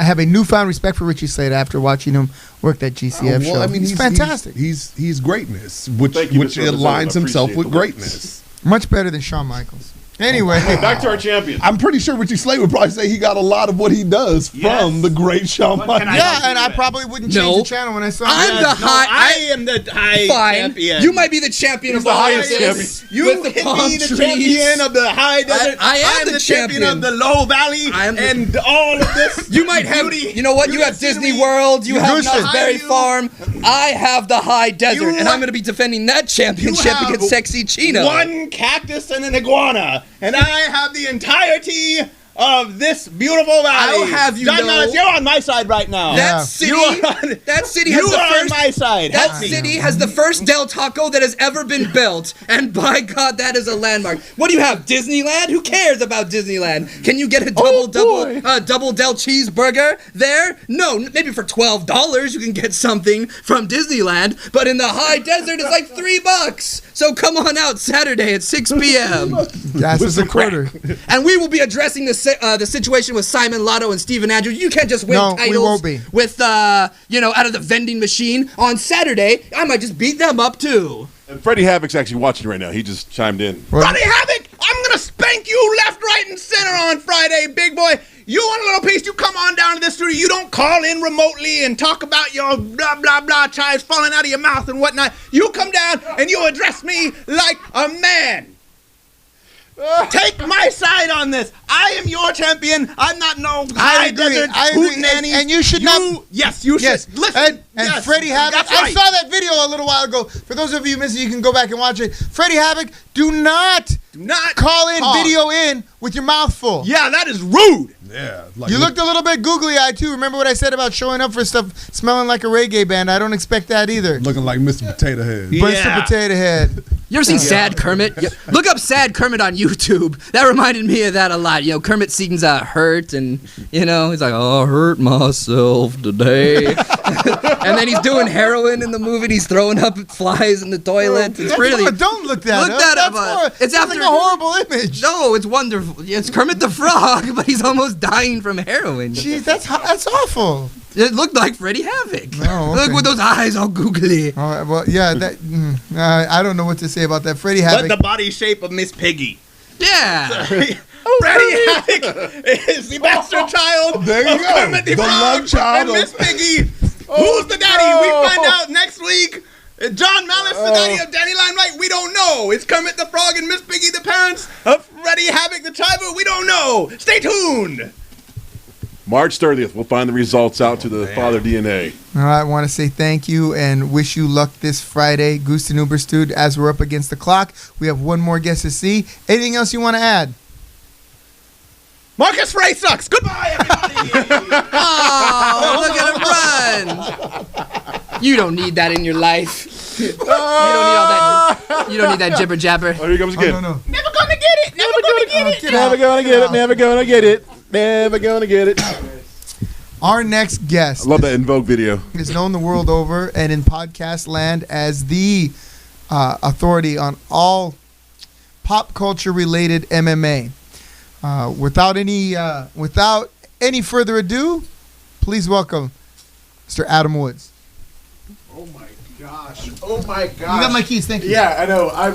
have a newfound respect for Richie Slade after watching him work that GCF show. I mean, he's fantastic. He's greatness, which aligns himself with greatness. Much better than Shawn Michaels. Anyway, back to our champion. I'm pretty sure Richie Slade would probably say he got a lot of what he does from the great Shawn Michaels. And I probably wouldn't change the channel when I saw him. I am the high champion. You might be the champion of the highest champion. You hit me the champion of the high desert. I am the champion of the low valley. And all of this. You might have. You know what? You have Disney World. You have Knott's Berry Farm. I have the high desert, and I'm going to be defending that championship against Sexy Chino. One cactus and an iguana. And I have the entirety of this beautiful valley. I'll have you John know- Mellis, you're on my side right now. That city, that city has you the are first. on my side. That Help me. city has the first Del Taco that has ever been built, and by God, that is a landmark. What do you have? Disneyland? Who cares about Disneyland? Can you get a double Del cheeseburger there? No, maybe for $12 you can get something from Disneyland, but in the high desert it's like $3. So come on out Saturday at 6 p.m. Gas is a quarter. And we will be addressing the situation with Simon Lotto and Stephen Andrews. You can't just win No, we titles won't be. with, out of the vending machine on Saturday. I might just beat them up too. And Freddie Havoc's actually watching right now. He just chimed in. Freddie Havoc, I'm gonna spank you left, right, and center on Friday, big boy. You want a little piece? You come on down to the studio. You don't call in remotely and talk about your blah blah blah chives falling out of your mouth and whatnot. You come down and you address me like a man. Take my side on this. I am your champion. I'm not no high desert hootenanny. And you should not. Yes, you should. Yes, Listen. and yes, Freddie Havoc. that's I right. saw that video a little while ago. For those of you missing, you can go back and watch it. Freddie Havoc, do not call video in with your mouth full. Yeah, that is rude. Yeah. Like You looked a little bit googly-eyed too. Remember what I said about showing up for stuff smelling like a reggae band? I don't expect that either. looking like Mr. Potato Head. Mr. Potato Head. You ever seen Sad Kermit? Yeah. Look up Sad Kermit on YouTube. That reminded me of that a lot. Kermit sings hurt, and he's like, "I hurt myself today," and then he's doing heroin in the movie. And he's throwing up flies in the toilet. It's really Don't look that Look up. that up. That's It's like after- a horrible image. no, it's wonderful. It's Kermit the Frog, but he's almost dying from heroin. Jeez, that's awful. It looked like Freddie Havoc. Oh, okay. Look with those eyes all googly. All right, well, yeah, I don't know what to say about that. Freddie Havoc. But the body shape of Miss Piggy. Yeah. Freddie Havoc is the bastard child There you of go. Kermit the The Frog love child and of- Miss Piggy. Who's the daddy? We find out next week. John Malice, the daddy of Danny Limelight, we don't know. It's Kermit the Frog and Miss Piggy, the parents of Freddie Havoc, the child, we don't know. Stay tuned. March 30th, we'll find the results out to the father DNA. All right, I want to say thank you and wish you luck this Friday, Goose and Uberstude, as we're up against the clock. We have one more guest to see. Anything else you want to add? Marcus Ray sucks. Goodbye, everybody. Oh, look at him run. You don't need that in your life. You don't need all that. You don't need that jibber jabber. Oh, here comes again. No. Never gonna get it. Never gonna get it. Never gonna get it. Never gonna get it. Never gonna get it. Our next guest I love that Invoke video. is known the world over and in podcast land as the authority on all pop culture related MMA. Without any further ado, please welcome Mr. Adam Woods. Oh my gosh. Oh my gosh. You got my keys, thank you. Yeah, I know. I'm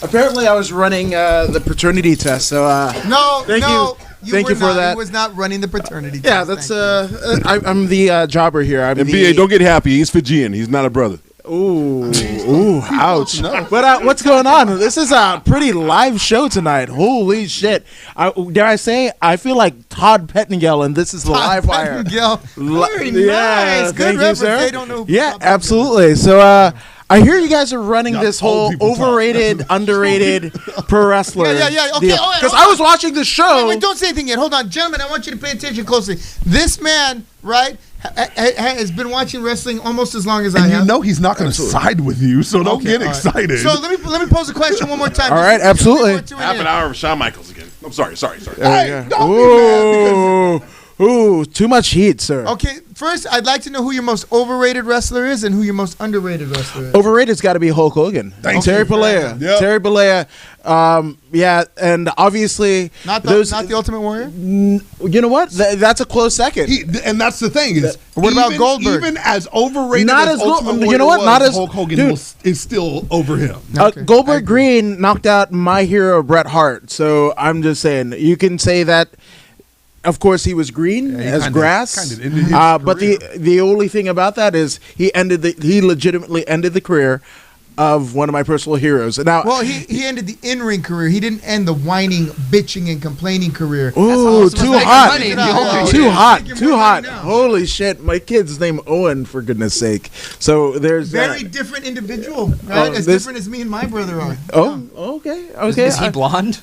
apparently I was running the paternity test, so No, Thank no. Thank you for not. that. He was not running the paternity yeah, test. that's I'm the jobber here. I'm And the BA, don't get happy. He's Fijian. He's not a brother. Ooh, ouch. But what's going on? This is a pretty live show tonight. Holy shit. Dare I say, I feel like Todd Pettengill, and this is the live wire. Very nice. Good thank you, reference. sir. They don't know who Yeah, Todd Pettengill is. absolutely. So, I hear you guys are running this old whole people talk. overrated, underrated pro wrestler. Yeah. Okay, Because I was watching the show. Wait, don't say anything yet. Hold on. Gentlemen, I want you to pay attention closely. This man, right, has been watching wrestling almost as long as I And have. you know he's not going to side with you, so don't Okay, get all right. excited. So let me pose a question one more time. All Just right, absolutely. 3, 2, Half an in. hour of Shawn Michaels again. I'm sorry. Hey, don't be mad Ooh, too much heat, sir. Okay, first, I'd like to know who your most overrated wrestler is and who your most underrated wrestler is. Overrated's got to be Hulk Hogan. Thank Terry you. Bollea. Yep. Terry Bollea. Yeah, and obviously Not the Ultimate Warrior? You know what? That's a close second. And that's the thing is, What about Goldberg? Even as overrated Not as as Gold- Ultimate you know Warrior what? Not was, as- Hulk Hogan dude. is still over him. Okay, I Goldberg agree. Green knocked out my hero Bret Hart. So I'm just saying you can say that. Of course, he was green he as kinda- grass. kinda ended his But career. the only thing about that is he legitimately ended the career of one of my personal heroes. Now, Well, he ended the in-ring career. He didn't end the whining, bitching, and complaining career. ooh, awesome. too Making hot, money in the whole too year. hot, Making too more hot. money now. Holy shit! My kid's name Owen, for goodness sake. So there's Very that. different individual, right? Oh, as this- different as me and my brother are. Oh, okay. Is he blonde?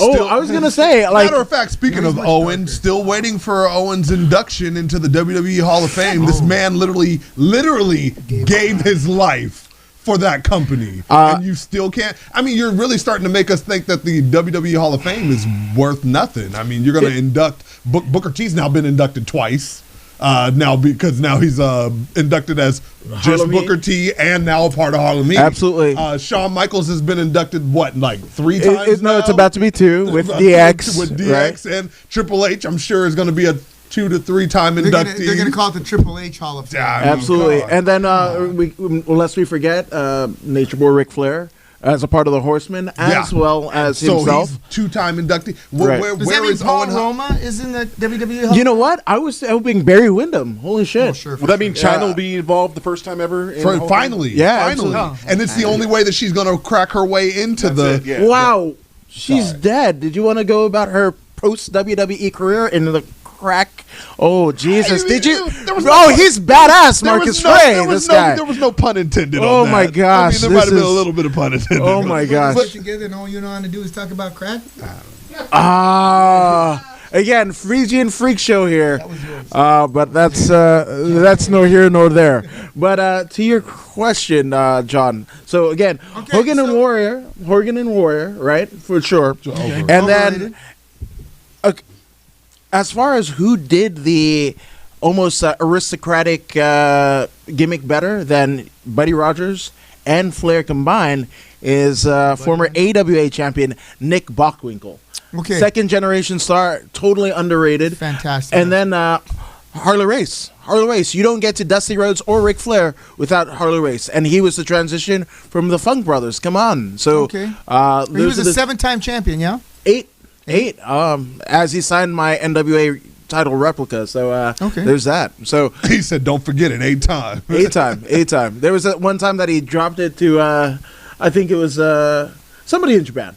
I was gonna say, like, matter of fact, speaking of Owen, still waiting for Owen's induction into the WWE Hall of Fame. This man literally gave his life for that company, and you still can't. I mean, you're really starting to make us think that the WWE Hall of Fame is worth nothing. I mean, you're going to induct Booker T's now been inducted twice. Now because now he's inducted as just Harlem Booker T and now a part of Harlem Heat. Absolutely. Shawn Michaels has been inducted like 3 times. No, now? it's about to be 2 with DX. With DX right? and Triple H, I'm sure is going to be a 2 to 3 time inductee. They're going to call it the Triple H Hall of Fame. Absolutely. And then lest we forget, Nature Boy Ric Flair as a part of the Horsemen, as well as himself. So he's 2-time inductee. Right. Does that mean Paul Roma is in the WWE Hall? You know what? I was hoping Barry Windham. Holy shit. Sure, Will that mean China will be involved the first time ever? Finally. Yeah, finally. absolutely. And it's the only way that she's going to crack her way into Wow. She's dead. Did you want to go about her post WWE career in the crack? Oh, Jesus. Did you? He's badass, Marcus Ray, this guy. There was no pun intended Oh, on that. my gosh. I mean, there might have been a little bit of pun intended. Oh, my gosh. Put together and all you know how to do is talk about crack? Again, Phrygian freak show here. But that's no here nor there. But to your question, John. So again, Hogan and Warrior, right? For sure. And then as far as who did the almost aristocratic gimmick better than Buddy Rogers and Flair combined is former AWA champion Nick Bockwinkel. Okay. Second generation star, totally underrated. Fantastic. And then Harley Race. You don't get to Dusty Rhodes or Ric Flair without Harley Race. And he was the transition from the Funk Brothers. Come on. So he was a 7-time champion, yeah? 8. As he signed my NWA title replica. So there's that. So he said, don't forget it, 8 times. 8 time. There was that one time that he dropped it to, I think it was somebody in Japan.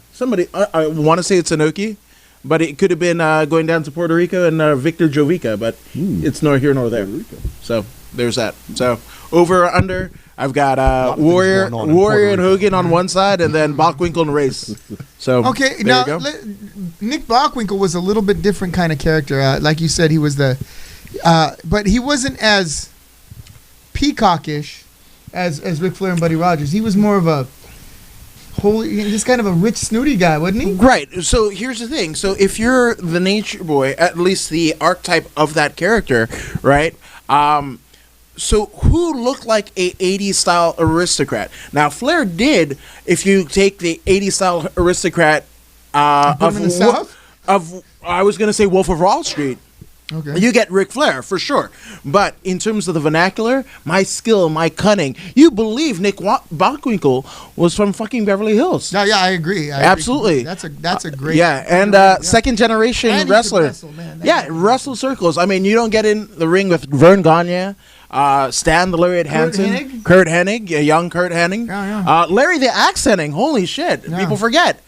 I want to say it's Inoki, but it could have been going down to Puerto Rico and Victor Jovica, but it's nor here nor there. So there's that. So over or under, I've got Warrior and Hogan on one side, and then Bockwinkel and Race. So okay, there now you go. Nick Bockwinkel was a little bit different kind of character. Like you said, he was but he wasn't as peacockish as Ric Flair and Buddy Rogers. He was more of a just kind of a rich, snooty guy, wasn't he? Right. So here's the thing. So if you're the Nature Boy, at least the archetype of that character, right? So who looked like a 80s style aristocrat? Now Flair did. If you take the 80s style aristocrat I was going to say Wolf of Wall Street. Okay. You get Ric Flair for sure, but in terms of the vernacular, my skill, my cunning, you believe Nick Bockwinkel was from fucking Beverly Hills? Yeah, I agree. Absolutely. That's a great. Yeah, and second generation And he wrestler. could wrestle, man. Wrestle circles. I mean, you don't get in the ring with Vern Gagne, Stan the Lariat Hansen, Kurt Hennig, young Kurt Hennig, Larry the Axe Hennig. Holy shit, people forget.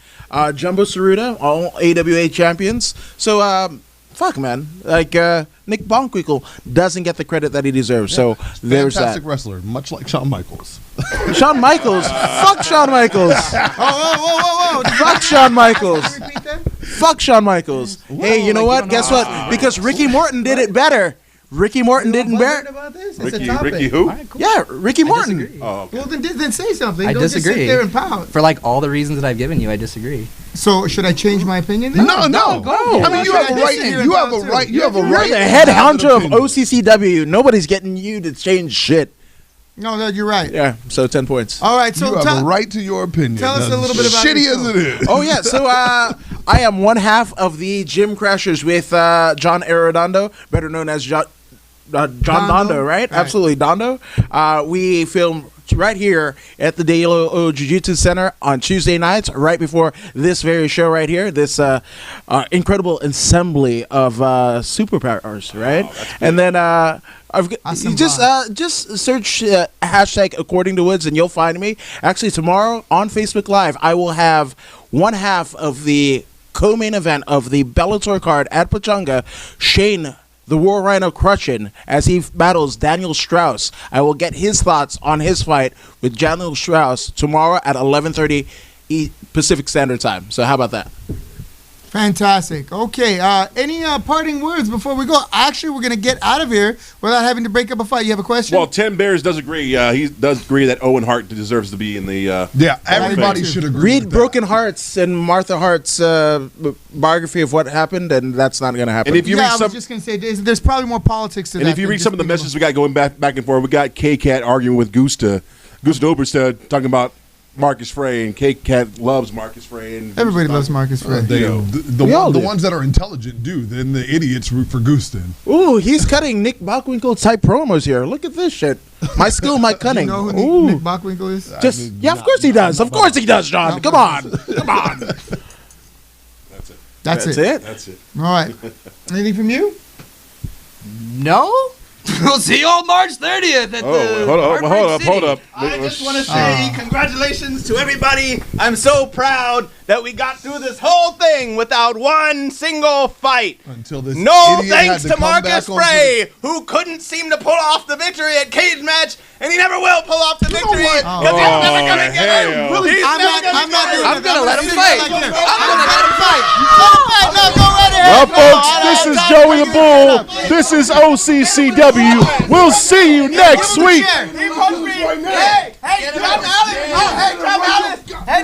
Jumbo Tsuruta, all AWA champions. So. Fuck, man. Like, Nick Bockwinkel doesn't get the credit that he deserves. So, there's that. Fantastic wrestler, much like Shawn Michaels. Shawn Michaels? Fuck Shawn Michaels. Whoa. Fuck Shawn Michaels. Repeat that? Fuck Shawn Michaels. Hey, you know what? Guess what? Because Ricky Morton did it better. Ricky Morton didn't bear about this? It's a topic. Ricky who? Right, cool. Yeah, Ricky Morton. Disagree. Oh, okay. Well, then say something. I Don't disagree. just sit there and pout. For like all the reasons that I've given you, I disagree. So should I change my opinion? No. Go. I mean, you have a right. You have a right. You have a You're right. the head honcho of OCCW. Nobody's getting you to change shit. No, you're right. Yeah, so 10 points. All right, so You have a right to your opinion. tell us a little bit about shitty yourself. as it is. Oh, yeah. So I am one half of the Gym Crashers with John Arredondo, better known as John Dondo, right? Absolutely, Dondo. We film right here at the De La Jiu-Jitsu Center on Tuesday nights, right before this very show right here, this incredible assembly of superpowers, right? And then you just search hashtag According to Woods and you'll find me. Actually, tomorrow on Facebook Live, I will have one half of the co-main event of the Bellator card at Pachanga, Shane the War Rhino Crutchin, as he battles Daniel Strauss. I will get his thoughts on his fight with Daniel Strauss tomorrow at 11:30 Pacific Standard Time. So how about that? Fantastic. Okay. Any parting words before we go? Actually, we're gonna get out of here without having to break up a fight. You have a question? Well, Tim Bears does agree. He does agree that Owen Hart deserves to be in the. Yeah, everybody should agree. Read with Broken Hearts and Martha Hart's biography of what happened, and that's not going to happen. And if you read I was just gonna say there's probably more politics to that. And if you read some of the messages we got going back and forth, we got K-Cat arguing with Gusta Oberstad talking about Marcus Frey, and K-Cat loves Marcus Frey. And everybody loves Marcus Frey. The ones that are intelligent do. Then the idiots root for Gustin. Ooh, he's cutting Nick Bockwinkel type promos here. Look at this shit. My skill, my cunning. You know who Nick Bockwinkel is? Of course he does. Of course he does, John. Come on. That's it. All right. Anything from you? No? We'll see you on March 30th at the hold up. I just want to say congratulations to everybody. I'm so proud that we got through this whole thing without one single fight. Until this no idiot thanks had to come Marcus back Frey, who couldn't seem to pull off the victory at Cage Match, and he never will pull off the victory because he's never gonna get it. Really? I'm gonna let him fight. Well, folks, this is Joey the Bull. This is OCCW. We'll see you next week. Hey, drop Alice. Hey, drop Alice. Hey,